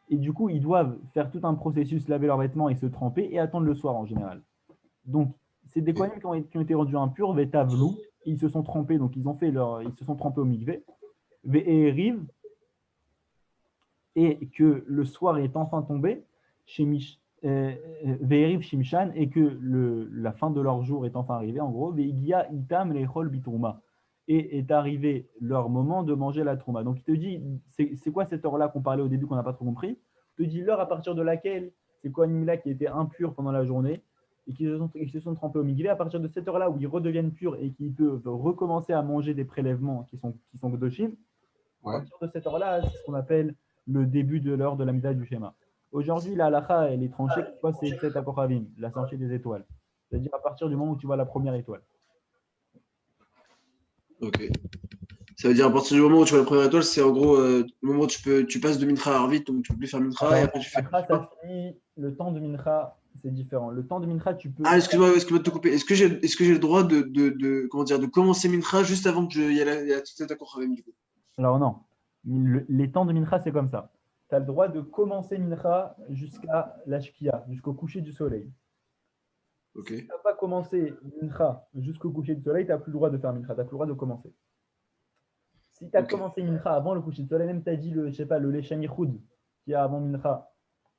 S2: Et du coup, ils doivent faire tout un processus, laver leurs vêtements et se tremper et attendre le soir en général. Donc, c'est des
S1: Ok.
S2: Kohanim qui ont été rendus impurs, Vetavlu, ils se sont trempés, donc ils se sont trempés au mikvé. Ve'eriv, et que le soir est enfin tombé, Ve'eriv Shimshan, et que la fin de leur jour est enfin arrivée, en gros, Ve'igia itam lechol bitrouma, et est arrivé leur moment de manger la trouma. Donc il te dit, c'est quoi cette heure-là qu'on parlait au début qu'on n'a pas trop compris? Il te dit l'heure à partir de laquelle ces Kohanim-là qui étaient impurs pendant la journée et qui se sont trempés au migvé, à partir de cette heure-là où ils redeviennent purs et qu'ils peuvent recommencer à manger des prélèvements qui sont Kedoshim, à
S1: Ouais.
S2: partir de cette heure-là, c'est ce qu'on appelle le début de l'heure de la mitzvah du schéma. Aujourd'hui, la halakha, elle est tranchée, quoi, c'est 7 akoravim, la sortie des étoiles. C'est-à-dire à partir du moment où tu vois la première étoile.
S1: Ok. Ça veut dire à partir du moment où tu vois la première étoile, c'est en gros le moment où tu passes de Mintra à Arvit, donc tu peux plus faire Mintra et
S2: Alors,
S1: après tu fais.
S2: Mincha, ça finit, le temps de Mincha, c'est différent. Le temps de Mincha, tu peux.
S1: Ah, excuse-moi de te couper. Est-ce que j'ai le droit comment dire, de commencer Mintra juste avant que il y a toute cette accord avec du coup?
S2: Alors, non. Les temps de Mincha, c'est comme ça. Tu as le droit de commencer Mincha jusqu'à la Shkia, jusqu'au coucher du soleil.
S1: Ok.
S2: Si tu n'as pas commencé Mincha jusqu'au coucher du soleil, tu n'as plus le droit de faire Mincha, tu n'as plus le droit de commencer. Si tu as
S1: Ok.
S2: commencé Mincha avant le coucher du soleil, même tu as dit je sais pas, le Leshem Yichud qui est avant Mincha,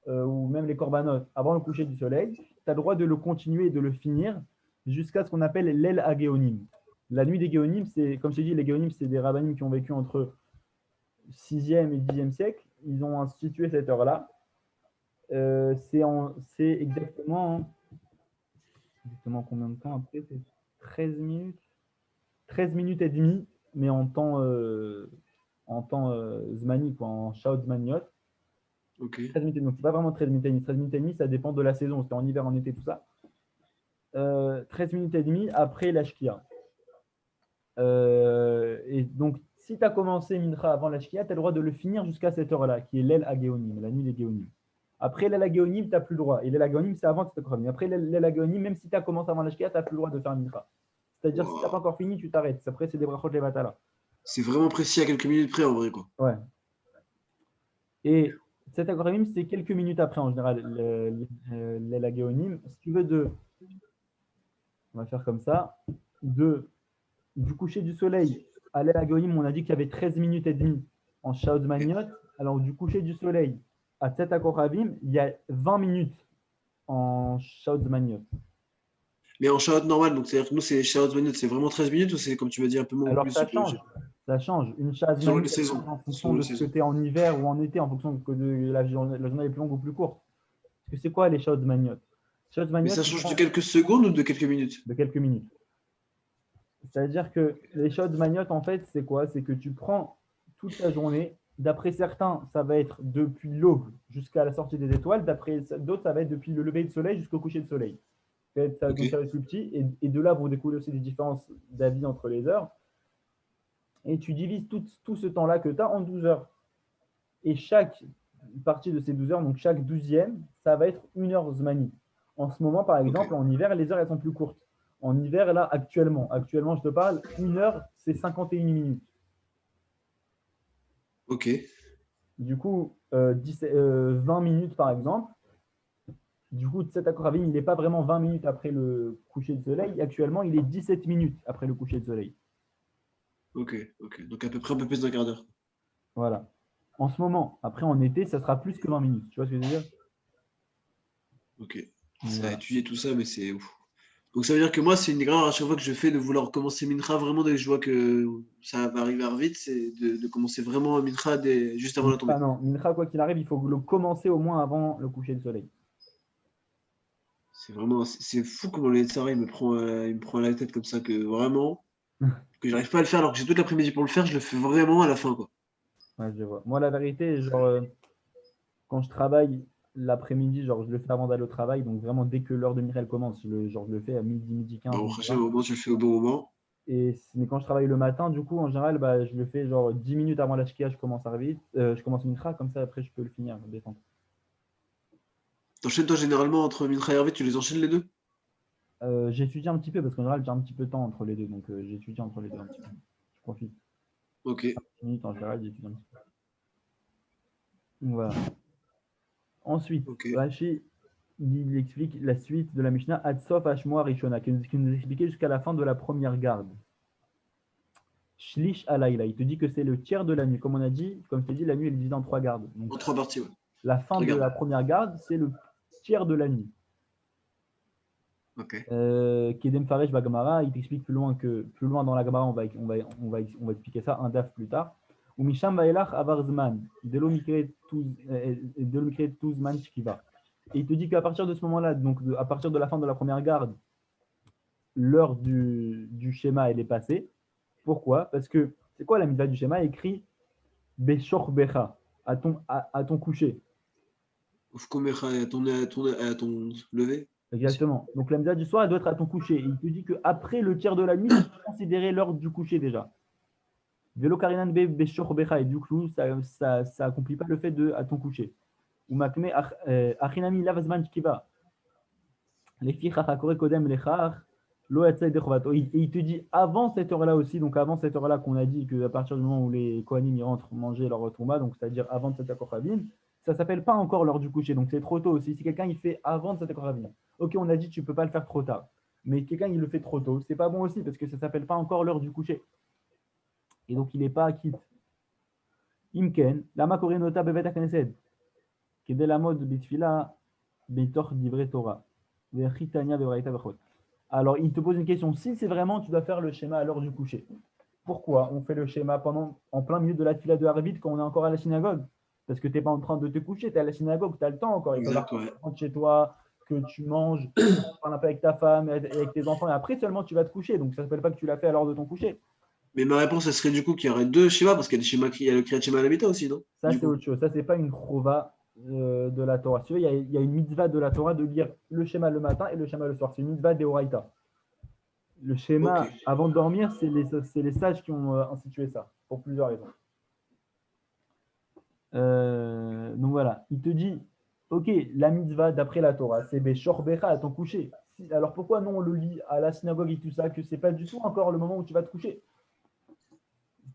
S2: ou même les korbanot avant le coucher du soleil, tu as le droit de le continuer et de le finir jusqu'à ce qu'on appelle l'El Agéonim. La nuit des Géonim, c'est, comme je t'ai dit, les Géonim, c'est des rabbinim qui ont vécu entre 6e et 10e siècle. Ils ont institué cette heure-là. C'est exactement combien de temps après? C'est 13 minutes. 13 minutes et demie, mais en temps zmani, quoi, en shout zmaniot.
S1: Ok.
S2: 13 minutes et demie. Donc, c'est pas vraiment 13 minutes et demie. 13 minutes et demie, ça dépend de la saison. C'était en hiver, en été, tout ça. 13 minutes et demie après la shkia. Et donc, si tu as commencé Mincha avant la shkia, tu as le droit de le finir jusqu'à cette heure-là, qui est l'El Agéonim, la nuit des Géonim. Après l'El Agéonim, tu n'as plus le droit. Et l'El Agéonim, c'est avant Tzedakot Rabim. Après l'El Agéonim, même si tu as commencé avant la shkia, tu n'as plus le droit de faire Mincha. C'est-à-dire, si tu n'as pas
S1: Wow.
S2: encore fini, tu t'arrêtes. Après, c'est des brachot les batala.
S1: C'est vraiment précis à quelques minutes près en vrai, quoi.
S2: Ouais. Et cet acronyme, c'est quelques minutes après en général, l'agéonym. Si tu veux, on va faire comme ça, du coucher du soleil à l'agéonym, on a dit qu'il y avait 13 minutes et demie en Shaot
S1: Ok.
S2: Maniot. Alors, du coucher du soleil à Tzet Akoravim, il y a 20 minutes en Shaot Maniot.
S1: Mais en shout normal, donc c'est-à-dire que nous, c'est shout minutes, c'est vraiment 13 minutes ou c'est comme tu m'as dit un peu moins ou
S2: Alors,
S1: plus
S2: ça change. Ça change. Une Shaot
S1: selon
S2: Maniot,
S1: les
S2: elle change
S1: saisons.
S2: en fonction
S1: Selon
S2: de
S1: les
S2: ce que
S1: saisons.
S2: tu es en hiver ou en été, en fonction de la journée est plus longue ou plus courte. Parce que c'est quoi les Shaot Maniot? Shaot
S1: Mais
S2: Maniot,
S1: ça
S2: tu
S1: change de
S2: prends
S1: quelques secondes ou de quelques minutes?
S2: de quelques minutes. C'est-à-dire que les shots magnottes, en fait, c'est quoi? C'est que tu prends toute la journée. D'après certains, ça va être depuis l'aube jusqu'à la sortie des étoiles. D'après d'autres, ça va être depuis le lever du soleil jusqu'au coucher du soleil.
S1: Ok.
S2: Donc, ça va être plus petit. Et de là vont découler aussi des différences d'avis entre les heures. Et tu divises tout ce temps-là que tu as en 12 heures. Et chaque partie de ces 12 heures, donc chaque 12e, ça va être 1 heure Zmani. En ce moment, par
S1: Ok.
S2: exemple, en hiver, les heures, elles sont plus courtes. En hiver, là, actuellement, je te parle, 1 heure, c'est 51 minutes.
S1: Ok.
S2: Du coup, 20 minutes, par exemple. Du coup, cet Akoravim, il n'est pas vraiment 20 minutes après le coucher de soleil. Actuellement, il est 17 minutes après le coucher de soleil.
S1: Ok. Ok. Donc à peu près un peu plus d'un quart d'heure.
S2: Voilà. En ce moment, après en été, ça sera plus que 20 minutes. Tu vois ce que je veux dire?
S1: Ok.
S2: Donc,
S1: Ça a
S2: voilà.
S1: étudié tout ça, mais c'est ouf. Donc ça veut dire que moi, c'est une erreur à chaque fois que je fais de vouloir commencer Mintra vraiment dès que je vois que ça va arriver vite, c'est de commencer vraiment Mintra juste avant la
S2: Mincha,
S1: tombée.
S2: non. Mincha, quoi qu'il arrive, il faut le commencer au moins avant le coucher de soleil.
S1: C'est vraiment, c'est fou comment les Tsara, il me prend à la tête comme ça que vraiment, que j'arrive pas à le faire alors que j'ai toute l'après-midi pour le faire, je le fais vraiment à la fin, quoi.
S2: Ouais, je vois. Moi, la vérité, genre, quand je travaille l'après-midi, genre, je le fais avant d'aller au travail. Donc, vraiment, dès que l'heure de Mirel commence, je le fais à midi 15,
S1: Bon,
S2: midi
S1: prochain
S2: 20.
S1: moment, tu le fais au bon moment.
S2: Mais quand je travaille le matin, du coup, en général, bah, je le fais genre 10 minutes avant la shkia, je commence à vite. Je commence Mincha, comme ça, après, je peux le finir, détente.
S1: T'enchaînes toi généralement entre Mintra et Hervé, tu les enchaînes les deux?
S2: J'étudie un petit peu, parce qu'en général, j'ai un petit peu de temps entre les deux. Donc, j'étudie entre les deux un petit peu. Je profite.
S1: Ok,
S2: 10 minutes en général, j'étudie un petit peu. Donc, voilà. Ensuite,
S1: ok.
S2: Rashi, il explique la suite de la Mishnah, Adsof Ashmoa Rishona, qui nous expliquait jusqu'à la fin de la première garde. Shlish Alayla, il te dit que c'est le tiers de la nuit. Comme on a dit, comme je t'ai dit, la nuit elle est divisée en 3 gardes. Donc,
S1: En trois parties, ouais.
S2: la fin de
S1: Regarde.
S2: la première garde, c'est le tiers de la nuit.
S1: Ok.
S2: Kedem Faresh Bagamara, il t'explique plus loin dans la Gamara, on va expliquer ça un daf plus tard. Ou Misham Vaelach Avarzman, Delo Mikre Tuzman Shkiva. Et il te dit qu'à partir de ce moment-là, donc à partir de la fin de la première garde, l'heure du schéma, elle est passée. Pourquoi? Parce que c'est quoi la mitzvah du schéma? Écrit Beshor Becha, à ton coucher.
S1: Ufkomecha à ton lever aussi.
S2: Exactement. Donc la mitzvah du soir, elle doit être à ton coucher. Et il te dit qu'après le tiers de la nuit, c'est considéré l'heure du coucher déjà. Velo Karinan Beshor Becha, et du coup, ça accomplit pas le fait de à ton coucher. Ou Makme Achinami Lavazman Shkiva. Les filles Kodem Lechach. Et il te dit avant cette heure-là aussi, donc avant cette heure-là qu'on a dit qu'à partir du moment où les Kohanim ils rentrent manger leur retomba, donc c'est-à-dire avant de cette Akorabim, ça ne s'appelle pas encore l'heure du coucher, donc c'est trop tôt aussi. Si quelqu'un il fait avant de cette Akorabim, ok, on a dit tu ne peux pas le faire trop tard, mais quelqu'un il le fait trop tôt, c'est pas bon aussi parce que ça ne s'appelle pas encore l'heure du coucher. Et donc il n'est pas quitte. Imken, lama korenota bevet knesset. כדי לעמוד בתפילה בתוך דברי תורה. וכי תניא וברייתא וכו'. Alors, il te pose une question. Si c'est vraiment, tu dois faire le schéma à l'heure du coucher. Pourquoi on fait le schéma en plein milieu de la tefila de Harvit quand on est encore à la synagogue? Parce que tu n'es pas en train de te coucher, tu es à la synagogue, tu as le temps encore. Il faut
S1: Exact, ouais.
S2: rentrer chez toi, que tu manges, tu parles un peu avec ta femme, avec tes enfants, et après seulement tu vas te coucher. Donc ça ne s'appelle pas que tu l'as fait à l'heure de ton coucher.
S1: Mais ma réponse, elle serait du coup qu'il y aurait deux schémas, parce qu'il y a des schémas, il y a le Kriyat Shema Lamita aussi, non?
S2: Ça,
S1: Du
S2: c'est
S1: coup.
S2: autre chose. Ça, c'est pas une chova de la Torah. Tu vois, il y a une mitzvah de la Torah de lire le schéma le matin et le schéma le soir. C'est une mitzvah d'Eoraita. Le schéma
S1: Ok.
S2: avant de dormir, c'est les sages qui ont institué ça, pour plusieurs raisons. Donc voilà, il te dit, ok, la mitzvah d'après la Torah, c'est Beshor Becha à ton coucher. Alors pourquoi non on le lit à la synagogue et tout ça, que c'est pas du tout encore le moment où tu vas te coucher?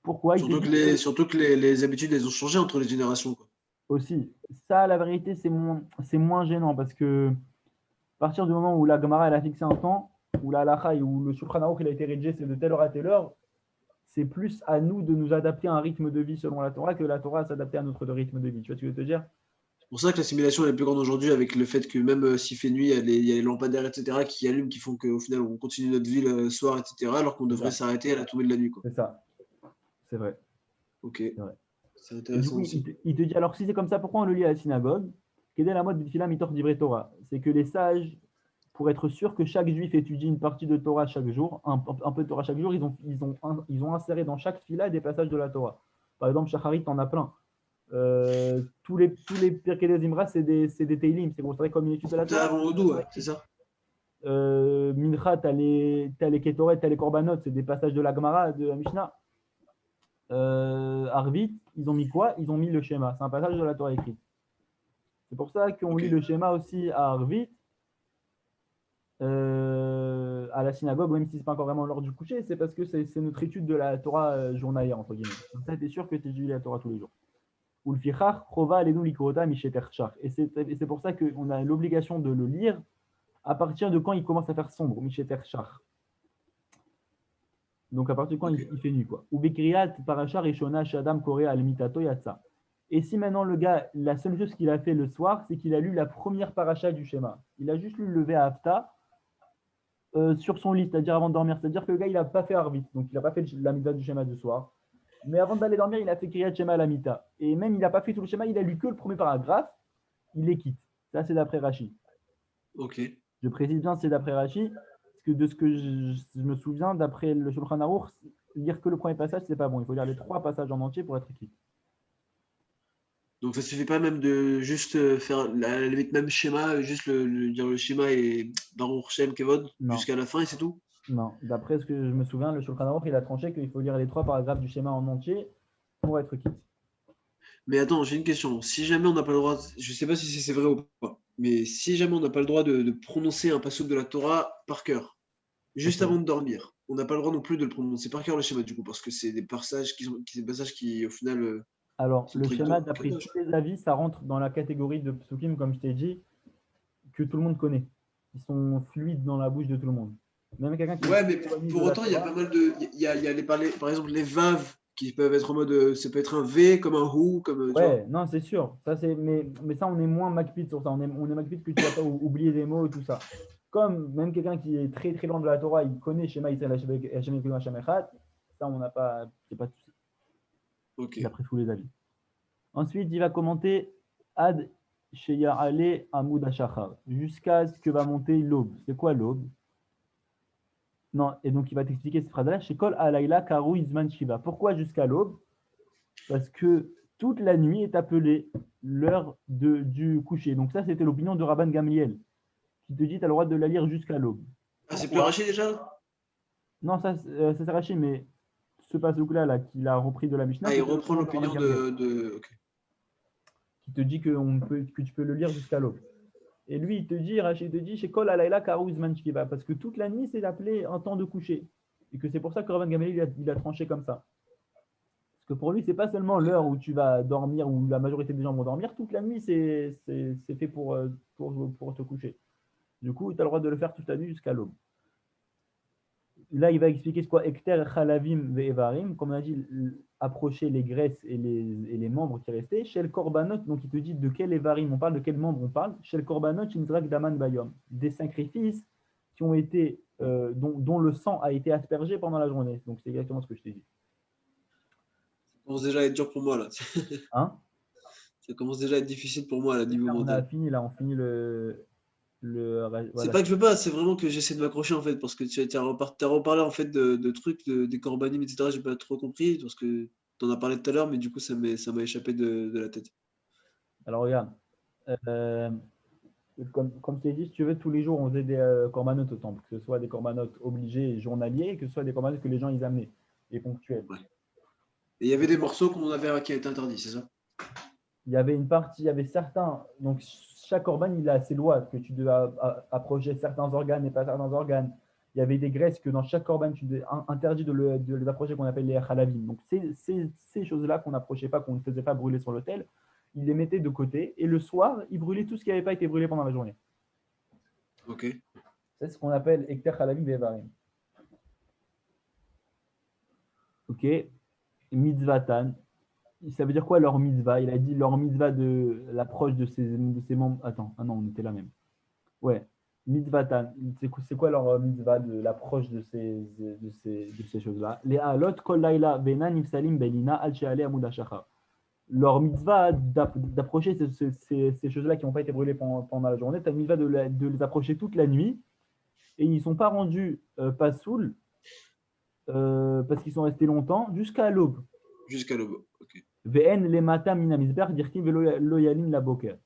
S2: Pourquoi? Il te
S1: Surtout
S2: dit
S1: que les habitudes, elles ont changé entre les générations, quoi.
S2: aussi, ça, la vérité, c'est moins gênant parce que à partir du moment où la Gemara elle a fixé un temps, où la halacha ou le Shulchan Aruch il a été rédigé, c'est de telle heure à telle heure, c'est plus à nous de nous adapter à un rythme de vie selon la Torah que la Torah s'adapter à notre rythme de vie. Tu vois ce que je veux te dire?
S1: C'est pour ça que l'assimilation elle est plus grande aujourd'hui avec le fait que même s'il fait nuit, il y a les lampadaires, etc., qui allument, qui font qu'au final, on continue notre vie le soir, etc., alors qu'on
S2: C'est
S1: devrait
S2: ça,
S1: s'arrêter à la tombée de la nuit, quoi.
S2: c'est ça, c'est vrai,
S1: Ok,
S2: c'est vrai.
S1: c'est
S2: Et du
S1: intéressant
S2: coup,
S1: aussi.
S2: il te dit, alors si c'est comme ça, pourquoi on le lit à la synagogue? Quelle est la mode de mitor d'ivrei Torah? C'est que les sages, pour être sûr que chaque juif étudie une partie de Torah chaque jour, un peu de Torah chaque jour, ils ont inséré dans chaque fila des passages de la Torah. Par exemple, Shacharit en a plein. Tous les Pirkei des Imra, c'est des Teilim, c'est considéré comme une étude de la
S1: C'était
S2: Torah.
S1: avant Odou, ouais, c'est ça?
S2: Mincha, tu as les Ketoret, tu as les Korbanot, c'est des passages de la Gemara, de la Mishnah. Arvit, ils ont mis quoi? Ils ont mis le schéma. C'est un passage de la Torah écrite. C'est pour ça qu'on
S1: Ok.
S2: lit le schéma aussi à Arvit, à la synagogue, même si ce n'est pas encore vraiment l'heure du coucher, c'est parce que c'est notre étude de la Torah journalière, entre guillemets. Comme ça, tu es sûr que tu étudies la Torah tous les jours. Et c'est pour ça qu'on a l'obligation de le lire à partir de quand il commence à faire sombre, Misheter Shach. Donc à partir de quand
S1: Ok.
S2: il fait nuit, quoi. Parashar Rishona Shadam Kore Al Mitato Yatsa. Et si maintenant le gars, la seule chose qu'il a fait le soir, c'est qu'il a lu la première paracha du schéma. Il a juste lu le Ve'afta sur son lit, c'est-à-dire avant de dormir. C'est-à-dire que le gars, il n'a pas fait Arvit, donc il n'a pas fait la mitzvah du schéma du soir. Mais avant d'aller dormir, il a fait Kriyat Shema à la mita. Et même, il n'a pas fait tout le schéma, il a lu que le premier paragraphe, il les quitte. Ça, c'est d'après Rashi.
S1: Ok.
S2: Je précise bien, c'est d'après Rashi, parce que de ce que je me souviens, d'après le Shulchan Aruch, lire que le premier passage, c'est pas bon. Il faut lire les 3 passages en entier pour être quitte.
S1: Donc ça suffit pas même de juste faire la limite même schéma, juste dire le schéma et Baruch Shem Kevod
S2: Non,
S1: jusqu'à la fin et c'est tout?
S2: non. D'après ce que je me souviens, le Shulchan Aruch, il a tranché qu'il faut lire les 3 paragraphes du schéma en entier pour être quitte.
S1: Mais attends, j'ai une question. Si jamais on n'a pas le droit, je sais pas si c'est vrai ou pas, mais si jamais on n'a pas le droit de prononcer un passouk de la Torah par cœur, juste
S2: Ok.
S1: avant de dormir, on n'a pas le droit non plus de le prononcer par cœur le schéma du coup, parce que c'est des passages des passages qui au final
S2: Alors,
S1: sont
S2: le
S1: très
S2: schéma, d'après tous
S1: kadosh.
S2: les avis, ça rentre dans la catégorie de psukim, comme je t'ai dit, que tout le monde connaît. Ils sont fluides dans la bouche de tout le monde. Même quelqu'un qui est
S1: Ouais, mais
S2: très éloigné de
S1: pour
S2: la
S1: autant, il y a pas
S2: Torah.
S1: mal de. Il y a par exemple, les vav qui peuvent être en mode. Ça peut être un V, comme un ou, comme. Tu vois?
S2: Ouais, non, c'est sûr. Ça, mais ça, on est moins macpid sur ça. On est macpid que tu vas pas oublier des mots et tout ça. Comme même quelqu'un qui est très très loin de la Torah, il connaît Shema Israël Hashem Elokeinu Hashem Echad. Ça, on n'a pas, c'est pas de souci,
S1: Ok.
S2: d'après tous les avis. Ensuite, il va commenter Ad Sheya Ale Amoud Hashachar, jusqu'à ce que va monter l'aube. C'est quoi l'aube? Non, et donc il va t'expliquer cette phrase-là. Shekol Alayla Karu Izman Shiva. Pourquoi jusqu'à l'aube? Parce que toute la nuit est appelée l'heure du coucher. Donc ça, c'était l'opinion de Rabban Gamliel, qui te dit tu as le droit de la lire jusqu'à l'aube.
S1: Ah, c'est plus
S2: Pourquoi?
S1: Rachid déjà?
S2: Non, ça c'est Rashi, mais ce passage-là là, qu'il a repris de la Mishnah,
S1: Ah, il
S2: c'était
S1: reprend
S2: l'opinion de Rabban
S1: l'opinion
S2: Gamliel,
S1: Ok.
S2: qui te dit que tu peux le lire jusqu'à l'aube. Et lui, il te dit, Rachid te dit, chez Kol Alayla Karu Izman Shkiva, parce que toute la nuit, c'est appelé un temps de coucher. Et que c'est pour ça que Rabban Gamliel il a tranché comme ça. Parce que pour lui, c'est pas seulement l'heure où tu vas dormir, où la majorité des gens vont dormir, toute la nuit, c'est fait pour te coucher. Du coup, tu as le droit de le faire toute la nuit jusqu'à l'aube. Là, il va expliquer ce quoi Ekter, Chalavim, Ve'evarim. Comme on a dit, approcher les graisses et les membres qui restaient. Chez le Korbanot, donc il te dit de quel Evarim on parle, de quel membre on parle. Chez le Korbanot, Shinzrak Daman Bayom. Des sacrifices qui ont été, dont le sang a été aspergé pendant la journée. Donc c'est exactement ce que je t'ai dit.
S1: Ça commence déjà à être dur pour moi, là.
S2: Hein?
S1: Ça commence déjà à être difficile pour moi, à niveau
S2: On a
S1: mental.
S2: fini, là, on finit
S1: C'est
S2: voilà.
S1: pas que je veux pas, c'est vraiment que j'essaie de m'accrocher, en fait, parce que t'as reparlé, en fait, de trucs, des corbanim, etc. J'ai pas trop compris, parce que t'en as parlé tout à l'heure, mais du coup, ça m'a échappé de la tête.
S2: Alors regarde, euh, comme je t'ai dit, si tu veux, tous les jours, on faisait des corbanotes au temple, que ce soit des corbanotes obligés et journaliers, que ce soit des corbanotes que les gens ils amenaient, et ponctuels.
S1: Ouais. Et il y avait des morceaux qu'on avait qui a été interdits, c'est ça?
S2: Il y avait une partie, il y avait certains, donc chaque corban, il a ses lois, que tu dois approcher certains organes et pas certains organes. Il y avait des graisses que dans chaque corban, tu interdis de les approcher, qu'on appelle les halavim. Donc ces choses-là qu'on n'approchait pas, qu'on ne faisait pas brûler sur l'autel, il les mettait de côté, et le soir, il brûlait tout ce qui n'avait pas été brûlé pendant la journée.
S1: Ok.
S2: C'est ce qu'on appelle Ekter Halavim Vevarim. Ok. Mitzvatan. Ça veut dire quoi leur mitzvah? Il a dit leur mitzvah de l'approche de ses membres. Attends, ah non, on était là même. Ouais. Mitzvatan. C'est quoi leur mitzvah de l'approche de ces choses-là? Les halot kol laila venan nifsalim belina al she'ale amud hashachar. Leur mitzvah d'approcher ces choses-là qui n'ont pas été brûlées pendant la journée, tu as une mitzvah de les approcher toute la nuit et ils ne sont pas rendus pas saouls parce qu'ils sont restés longtemps jusqu'à l'aube.
S1: Jusqu'à l'aube. Ok.
S2: Vn le matam minamizber dirti velo loyalim la boker.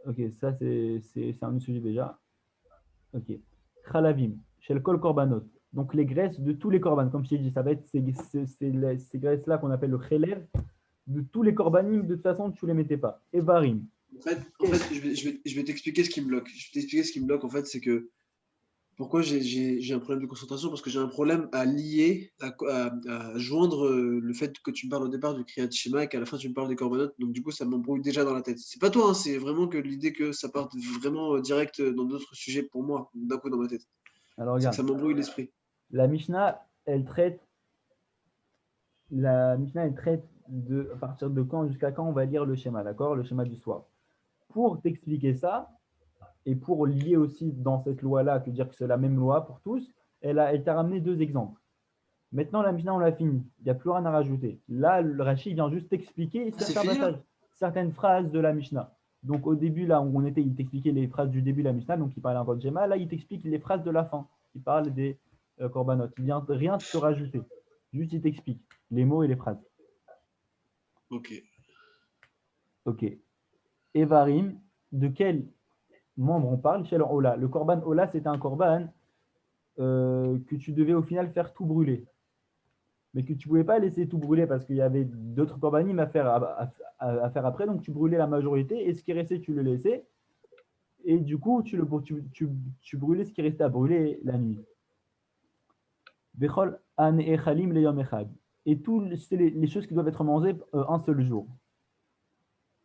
S2: Ok, ça c'est un autre sujet déjà. Ok. Khalavim, shel kol korbanot. Donc les graisses de tous les korban, comme je t'ai dit, ça va être ces graisses-là qu'on appelle le khelev, de tous les korbanim, de toute façon, tu ne les mettais pas. Evarim.
S1: En fait, je vais t'expliquer ce qui me bloque. Je vais t'expliquer ce qui me bloque, en fait, c'est que pourquoi j'ai un problème de concentration? Parce que j'ai un problème à lier, à joindre le fait que tu me parles au départ du Kriyat Shema et qu'à la fin tu me parles des corbanotes. Donc du coup, ça m'embrouille déjà dans la tête. C'est pas toi, hein, c'est vraiment que l'idée que ça parte vraiment direct dans d'autres sujets pour moi, d'un coup dans ma tête.
S2: Alors
S1: C'est que
S2: regarde,
S1: ça m'embrouille l'esprit.
S2: la Mishnah, elle traite de à partir de quand jusqu'à quand on va lire le schéma, d'accord? Le schéma du soir. Pour t'expliquer ça, et pour lier aussi dans cette loi-là, que dire que c'est la même loi pour tous, elle t'a ramené deux exemples. Maintenant, la Mishnah, on l'a fini. Il n'y a plus rien à rajouter. Là, le Rashi vient juste t'expliquer
S1: Ah, c'est fini là?
S2: certaines phrases de la Mishnah. Donc, au début, là où on était, il t'expliquait les phrases du début de la Mishnah, donc il parlait encore de Gemma. Là, il t'explique les phrases de la fin. Il parle des korbanot. Il vient rien te rajouter. Juste, il t'explique les mots et les phrases.
S1: Ok.
S2: Ok. Evarim, de quel membre on parle? Chez le Ola. Le korban Ola, c'était un korban que tu devais au final faire tout brûler. Mais que tu ne pouvais pas laisser tout brûler parce qu'il y avait d'autres corbanim à faire après. Donc tu brûlais la majorité et ce qui restait, tu le laissais. Et du coup, tu brûlais ce qui restait à brûler la nuit. Vechol an echalim leyom echad. Et toutes les choses qui doivent être mangées un seul jour.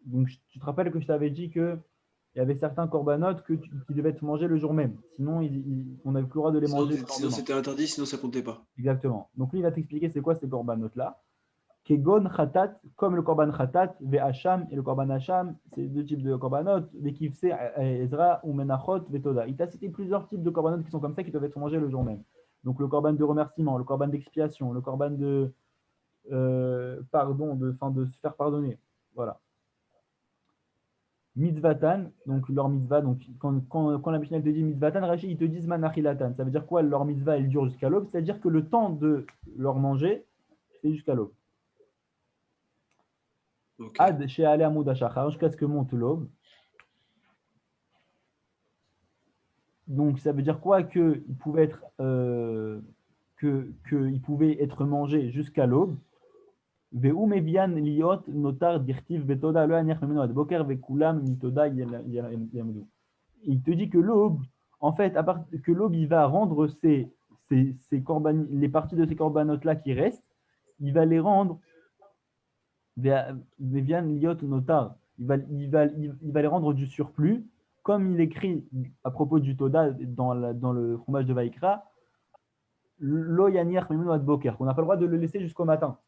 S2: Donc tu te rappelles que je t'avais dit que il y avait certains corbanotes qui devaient être mangés le jour même. Sinon, on n'avait plus le droit de les
S1: Sinon,
S2: manger le
S1: sinon
S2: lendemain.
S1: c'était interdit, sinon ça comptait pas.
S2: Exactement. Donc lui, il va t'expliquer c'est quoi ces corbanotes-là. Kegon Khatat, comme le Korban Khatat, Ve'asham et le Korban Hacham, c'est deux types de Korbanot, Vekivse Ezra ou Menachot Vetoda. Il t'a cité plusieurs types de Korbanot qui sont comme ça, qui doivent être mangés le jour même. Donc le Korban de remerciement, le Korban d'expiation, le Korban de pardon, de se faire pardonner. Voilà. Mitzvatan, donc leur mitzvah, donc quand la Mishnah te dit mitzvatan, Rachid, ils te disent manachilatan. Ça veut dire quoi? Leur mitzvah, elle dure jusqu'à l'aube, c'est-à-dire que le temps de leur manger, c'est jusqu'à l'aube.
S1: Ok.
S2: Ad chez Ali Amoud Hashachar, jusqu'à ce que monte l'aube. Donc ça veut dire quoi? Qu'il pouvait être, il pouvait être mangé jusqu'à l'aube. Ve'u mevian liot notar dirtiv betoda lo aniach memeno ad boker ve'kulam mitoda yamdu. Il te dit que l'aube, en fait, à part que l'aube, il va rendre les parties de ces corbanotes-là qui restent, il va les rendre Vevian liot notar. Il va les rendre du surplus, comme il écrit à propos du Toda dans le fromage de Vaïkra, Lo yanir mimenu ad boker. On n'a pas le droit de le laisser jusqu'au matin.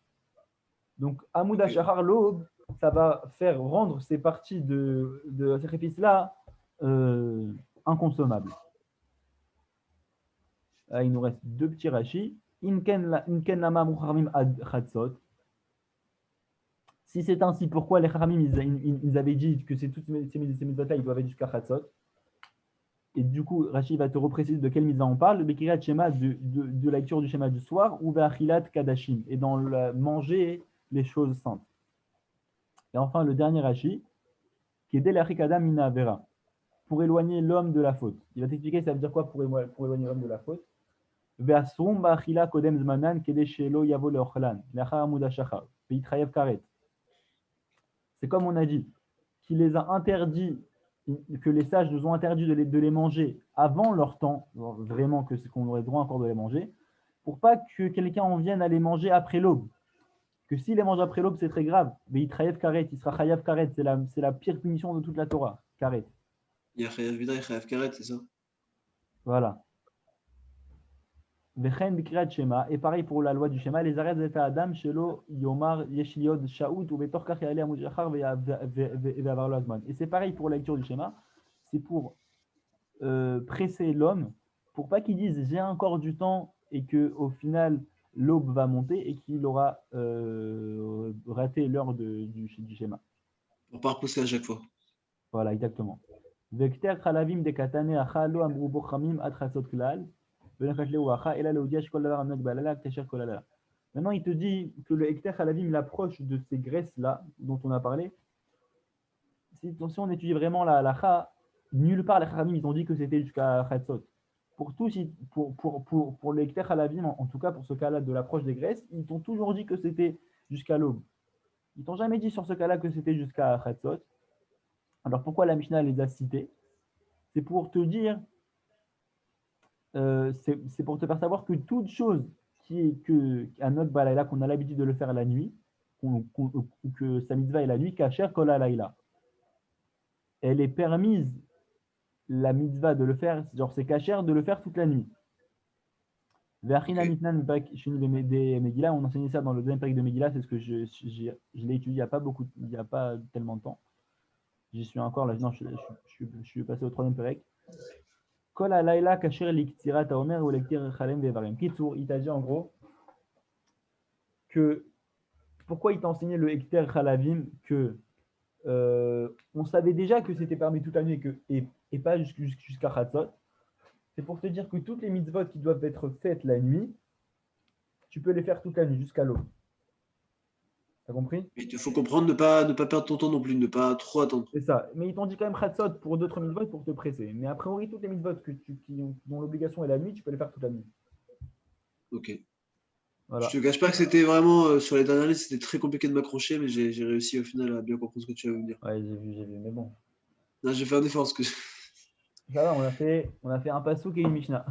S2: Donc, Amoud Hashachar, l'aube, ça va faire rendre ces parties de sacrifice-là inconsommables. Là, il nous reste deux petits rachis. Inken lama mucharmim ad chatzot. Si c'est ainsi, pourquoi les Haramim, ils avaient dit que toutes ces mitzvot-là, ils doivent être jusqu'à Chatzot. Et du coup, Rachid va te repréciser de quelle mitzvah on parle. Le Bekirat Shema de la lecture du schéma du soir, ou Ve'achilat Kadashim, et dans le manger les choses saintes. Et enfin, le dernier Rachid, qui est Delachik Adam Mina Avera, pour éloigner l'homme de la faute. Il va t'expliquer ça veut dire quoi pour éloigner l'homme de la faute. Ve'asrum Ba'achila Kodem Zmanan Kedeshelo Yavo Leochlan, Lachar Amud Hashachar, Ve'itrayev Karet. C'est comme on a dit, qu'il les a interdits, que les sages nous ont interdit de les manger avant leur temps, vraiment qu'on aurait droit encore de les manger, pour pas que quelqu'un en vienne à les manger après l'aube. Que s'il les mange après l'aube, c'est très grave. Mais il sera chayav karet, c'est la pire punition de toute la Torah, karet.
S1: Il y a chayav vida et chayav karet, c'est ça?
S2: Voilà. Et pareil pour la loi du schéma, les arrêts d'état Adam, Shelo, Yomar, Yeshliod, Shaout, ou Betorkach, Yale, Amudjachar, Ve'avarlo Et c'est pareil pour la lecture du schéma, c'est pour presser l'homme, pour pas qu'il dise j'ai encore du temps et qu'au final l'aube va monter et qu'il aura raté l'heure du schéma.
S1: Pour pas repousser à chaque fois.
S2: Voilà, exactement. Vecter Khalavim de Katane Achalo Amrubo Khamim Atrasot Klal. Maintenant, il te dit que le hectare halavim, l'approche de ces graisses-là dont on a parlé. Si on étudie vraiment la halakha, nulle part les haramim, ils ont dit que c'était jusqu'à Chatzot. Pour le hectare halavim, en tout cas pour ce cas-là de l'approche des graisses, ils t'ont toujours dit que c'était jusqu'à l'aube. Ils t'ont jamais dit sur ce cas-là que c'était jusqu'à Chatzot. Alors pourquoi la Mishnah les a cités? C'est pour te dire c'est pour te faire savoir que toute chose qu'un autre balayla, qu'on a l'habitude de le faire la nuit, ou que sa mitzvah est la nuit, kasher kol halayla. Elle est permise, la mitzvah de le faire, genre c'est kasher de le faire toute la nuit. Ve'achina mitnan shuni de Megillah, on enseignait ça dans le deuxième période de Megillah, c'est ce que je l'ai étudié il n'y a pas tellement de temps. J'y suis encore là, non, je suis passé au troisième période. Kol halayla kasher liktirat haomer ou liktir chalem ve'varim. Kitsour, il t'a dit en gros que pourquoi il t'a enseigné le hectare halavim que on savait déjà que c'était permis toute la nuit et pas jusqu'à Chatzot. C'est pour te dire que toutes les mitzvot qui doivent être faites la nuit, tu peux les faire toute la nuit jusqu'à l'aube. T'as compris?
S1: Il faut comprendre, ne pas perdre ton temps non plus, ne pas trop attendre.
S2: C'est ça. Mais ils t'ont dit quand même Chatzot pour d'autres mitzvot pour te presser. Mais a priori, toutes les mitzvot dont l'obligation est la nuit, tu peux les faire toute la nuit.
S1: Ok.
S2: Voilà.
S1: Je te cache pas que c'était vraiment, sur les dernières listes, c'était très compliqué de m'accrocher, mais j'ai réussi au final à bien comprendre ce que tu vas me dire.
S2: Ouais, j'ai vu, mais bon.
S1: Non, j'ai fait un effort, parce que...
S2: Ça va, on a fait un pasouk et une Mishnah.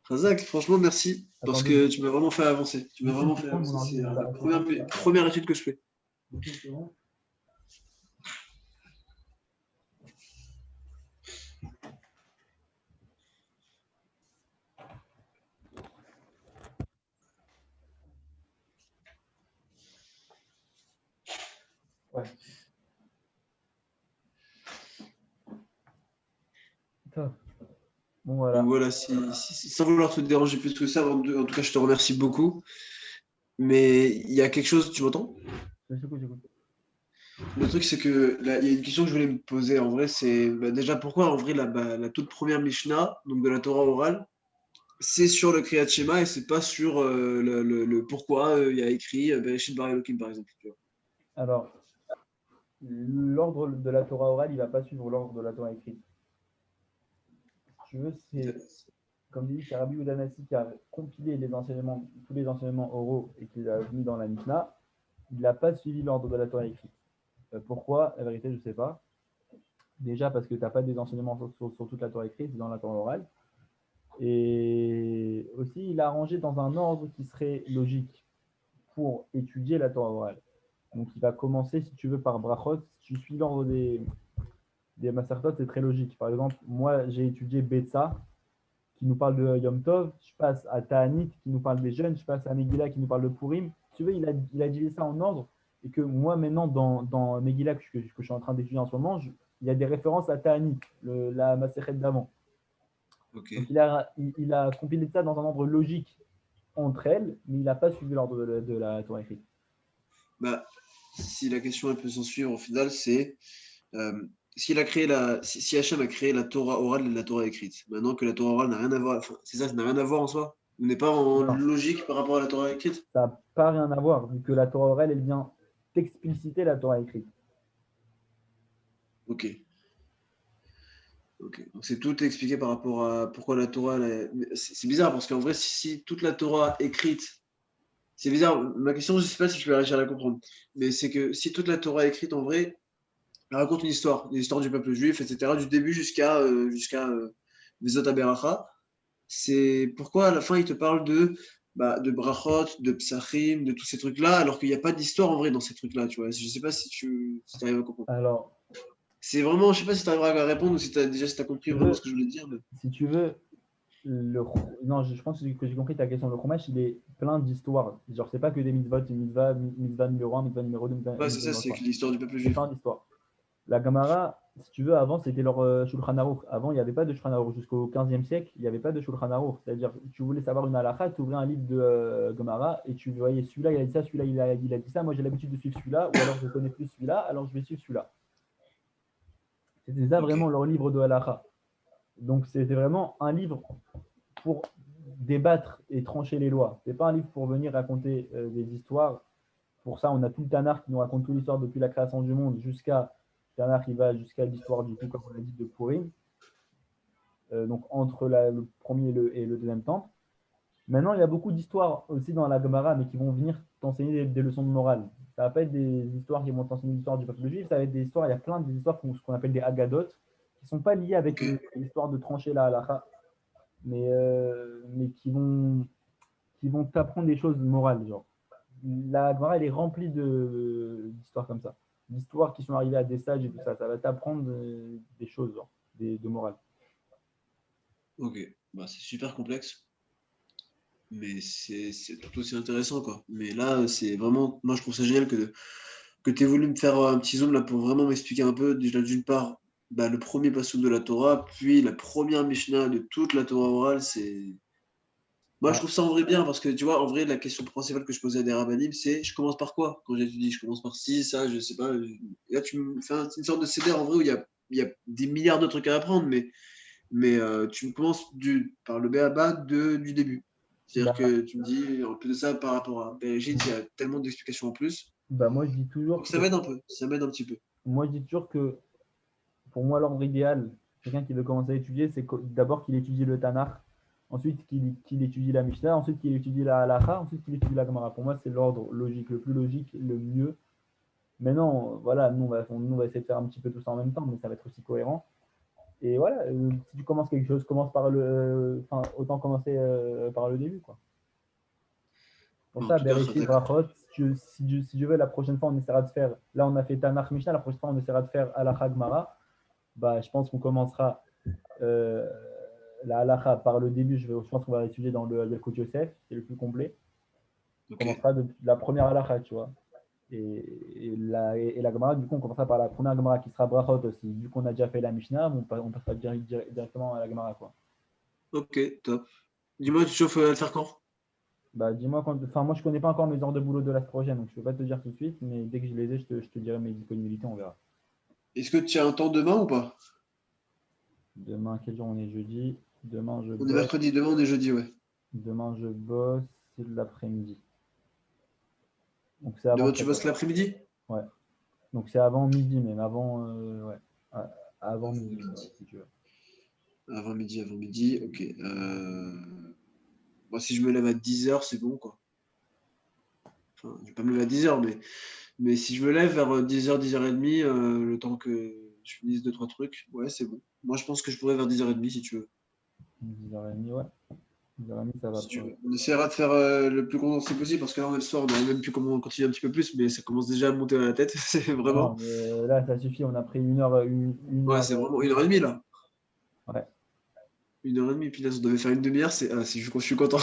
S1: Razak, franchement, merci, parce
S2: Attendez.
S1: que tu m'as vraiment fait avancer. Tu m'as vraiment fait avancer. C'est la première étude que je fais.
S2: Ouais. Bon, voilà.
S1: Donc voilà, sans vouloir te déranger plus que ça, en tout cas, je te remercie beaucoup. Mais il y a quelque chose, tu m'entends?
S2: J'écoute.
S1: Le truc, c'est que là, il y a une question que je voulais me poser en vrai, c'est déjà pourquoi en vrai la toute première Mishnah, donc de la Torah orale, c'est sur le Kriyat Shema et c'est pas sur le pourquoi il y a écrit Bereshit Bar Elohim par exemple. Tu vois.
S2: Alors, l'ordre de la Torah orale, il ne va pas suivre l'ordre de la Torah écrite. Si tu veux, c'est, comme je dis, c'est Rabbi Udanasi qui a compilé tous les enseignements oraux et qui les a mis dans la Mishnah. Il n'a pas suivi l'ordre de la Torah écrite. Pourquoi? La vérité, je ne sais pas. Déjà parce que tu n'as pas des enseignements sur toute la Torah écrite, dans la Torah orale. Et aussi, il a arrangé dans un ordre qui serait logique pour étudier la Torah orale. Donc, il va commencer, si tu veux, par brachot. Si tu suis l'ordre des Masertot, c'est très logique. Par exemple, moi, j'ai étudié Betsa. qui nous parle de Yom Tov, je passe à Ta'anit qui nous parle des jeunes, je passe à Megillah qui nous parle de Purim. Tu veux, il a divisé ça en ordre et que moi, maintenant, dans Megillah que je suis en train d'étudier en ce moment, il y a des références à Ta'anit, la Masechet d'avant. Donc,
S1: Ok.
S2: il a compilé ça dans un ordre logique entre elles, mais il n'a pas suivi l'ordre de la Torah écrite.
S1: Bah, si la question elle peut s'en suivre au final, c'est s'il a créé si Hachem a créé la Torah orale et la Torah écrite, maintenant que la Torah orale n'a rien à voir, enfin, c'est ça, ça n'a rien à voir en soi. On n'est pas en
S2: Non,
S1: logique par rapport à la Torah écrite.
S2: ça n'a pas rien à voir, vu que la Torah orale, elle vient expliciter la Torah écrite.
S1: Ok. Ok. Donc c'est tout expliqué par rapport à pourquoi la Torah. C'est bizarre parce qu'en vrai, si toute la Torah écrite, c'est bizarre. Ma question, je ne sais pas si je vais réussir à la comprendre, mais c'est que si toute la Torah écrite en vrai, elle raconte une histoire du peuple juif, etc., du début jusqu'à Vezot Beracha. C'est pourquoi à la fin il te parle de brachot, de psachim, de tous ces trucs-là, alors qu'il n'y a pas d'histoire en vrai dans ces trucs-là, tu vois. Je sais pas si tu arrives à comprendre.
S2: Alors,
S1: C'est vraiment, je sais pas si tu arriveras à répondre ou si tu as compris
S2: tu
S1: vraiment ce
S2: veux,
S1: que je voulais dire. Mais...
S2: si tu veux, non, je pense que j'ai compris ta question. Le Chumash, il est plein d'histoires. Genre, c'est pas que des mitzvot, c'est mitzvah numéro 1, mitzvah numéro 2,
S1: Ouais, c'est
S2: mitzvah
S1: ça,
S2: numéro
S1: c'est
S2: 3.
S1: l'histoire du peuple
S2: C'est
S1: juif.
S2: plein d'histoires. La Gemara, si tu veux, avant, c'était leur Shulchan Aruch. Avant, il n'y avait pas de Shulchan Aruch. Jusqu'au 15e siècle, il n'y avait pas de Shulchan Aruch. C'est-à-dire, tu voulais savoir une halakha, tu ouvrais un livre de Gemara et tu voyais celui-là, il a dit ça, celui-là, il a dit ça. Moi, j'ai l'habitude de suivre celui-là, ou alors je connais plus celui-là, alors je vais suivre celui-là. C'était ça
S1: Ok.
S2: vraiment leur livre de halakha. Donc, c'était vraiment un livre pour débattre et trancher les lois. Ce n'est pas un livre pour venir raconter des histoires. Pour ça, on a tout le Tanakh qui nous raconte toute l'histoire depuis la création du monde jusqu'à Tanakh qui va jusqu'à l'histoire du coup, comme on l'a dit, de Purim, donc entre le premier et le deuxième temple. Maintenant, il y a beaucoup d'histoires aussi dans la Gemara, mais qui vont venir t'enseigner des leçons de morale. Ça va pas être des histoires qui vont t'enseigner l'histoire du peuple juif, ça va être des histoires, il y a plein d'histoires ce qu'on appelle des Haggadot, qui ne sont pas liées avec
S1: Ok.
S2: l'histoire de trancher la halakha, mais qui vont t'apprendre des choses morales. Genre. La Gemara, elle est remplie d'histoires comme ça. D'histoires qui sont arrivées à des sages et tout ça. Ça va t'apprendre des choses, genre, de morale.
S1: Ok. Bah, c'est super complexe, mais c'est tout aussi intéressant, quoi. Mais là, c'est vraiment, moi, je trouve ça génial que tu aies voulu me faire un petit zoom là pour vraiment m'expliquer un peu, déjà d'une part, bah, le premier passage de la Torah, puis la première Mishnah de toute la Torah orale, c'est. Moi, je
S2: Ouais.
S1: trouve ça en vrai bien parce que tu vois, en vrai, la question principale que je posais à des rabbinim, c'est je commence par quoi quand j'étudie? Je commence par ci, ça, je sais pas. Et là, tu me fais une sorte de CDR en vrai où il y a des milliards de trucs à apprendre, mais tu me commences par le b à bas du début. C'est-à-dire
S2: Bah,
S1: que tu me dis, en plus de ça, par rapport à Bereshit, il y a tellement d'explications en plus.
S2: moi, je dis toujours
S1: Donc ça
S2: que,
S1: m'aide un peu, ça m'aide un petit peu.
S2: moi, je dis toujours que pour moi, l'ordre idéal, quelqu'un qui veut commencer à étudier, c'est d'abord qu'il étudie le Tanakh, ensuite qu'il étudie la Mishnah, ensuite qu'il étudie la Halacha, ensuite qu'il étudie la Gemara. Pour moi, c'est l'ordre logique, le plus logique, le mieux. Maintenant, voilà, nous, on va essayer de faire un petit peu tout ça en même temps, mais ça va être aussi cohérent. Et voilà, si tu commences quelque chose, commence par autant commencer par le début, quoi. Pour
S1: Enfin, en
S2: ça,
S1: tout cas,
S2: Bereshit,
S1: Khatak.
S2: Brachot, si je veux, la prochaine fois, on essaiera de faire, là, on a fait Tanakh Mishnah, la prochaine fois, on essaiera de faire Halacha Gemara. Bah, je pense qu'on commencera euh, la Halacha par le début, je pense qu'on va étudier dans le Yalkut Yosef, c'est le plus complet. On
S1: Ok.
S2: commencera de la première Halacha, tu vois. Et la Gemara, du coup, on commencera par la première Gemara qui sera Brachot aussi. Vu qu'on a déjà fait la Mishnah, on passera directement à la Gemara, quoi.
S1: Ok, top. Dis-moi, tu chauffes à le faire quand?
S2: Bah, dis-moi quand. Enfin, moi, je connais pas encore mes heures de boulot de la semaine prochaine, donc je peux pas te dire tout de suite, mais dès que je les ai, je te dirai mes disponibilités, on verra.
S1: Est-ce que tu as un temps demain ou pas?
S2: Demain, quel jour on est jeudi? Demain, je
S1: On est
S2: bosse.
S1: mercredi, demain on est jeudi, ouais.
S2: Demain, je bosse, c'est de l'après-midi. Donc, c'est avant
S1: Demain tu
S2: 13h.
S1: bosses l'après-midi?
S2: Ouais. Donc, c'est avant midi, même avant. Ouais. Avant
S1: Avant
S2: midi,
S1: midi.
S2: si tu veux.
S1: Avant midi, ok. Moi, si je me lève à 10h, c'est bon, quoi. Enfin, je vais pas me lever à 10h, mais si je me lève vers 10h, 10h30, le temps que je finisse deux trois trucs, ouais, c'est bon. Moi, je pense que je pourrais vers 10h30 si tu veux.
S2: 10h30, ouais. 10h30, ça va
S1: Si
S2: pas.
S1: tu
S2: Ouais.
S1: veux. On essaiera de faire le plus condensé possible parce que là, on est le soir, on n'aurait même plus comment continuer un petit peu plus, mais ça commence déjà à me monter à la tête. C'est
S2: Non,
S1: vraiment.
S2: mais là, ça suffit. On a pris une heure.
S1: Ouais, c'est vraiment 1h30 là.
S2: Ouais.
S1: 1h30, puis là, on devait faire une demi-heure, je suis content.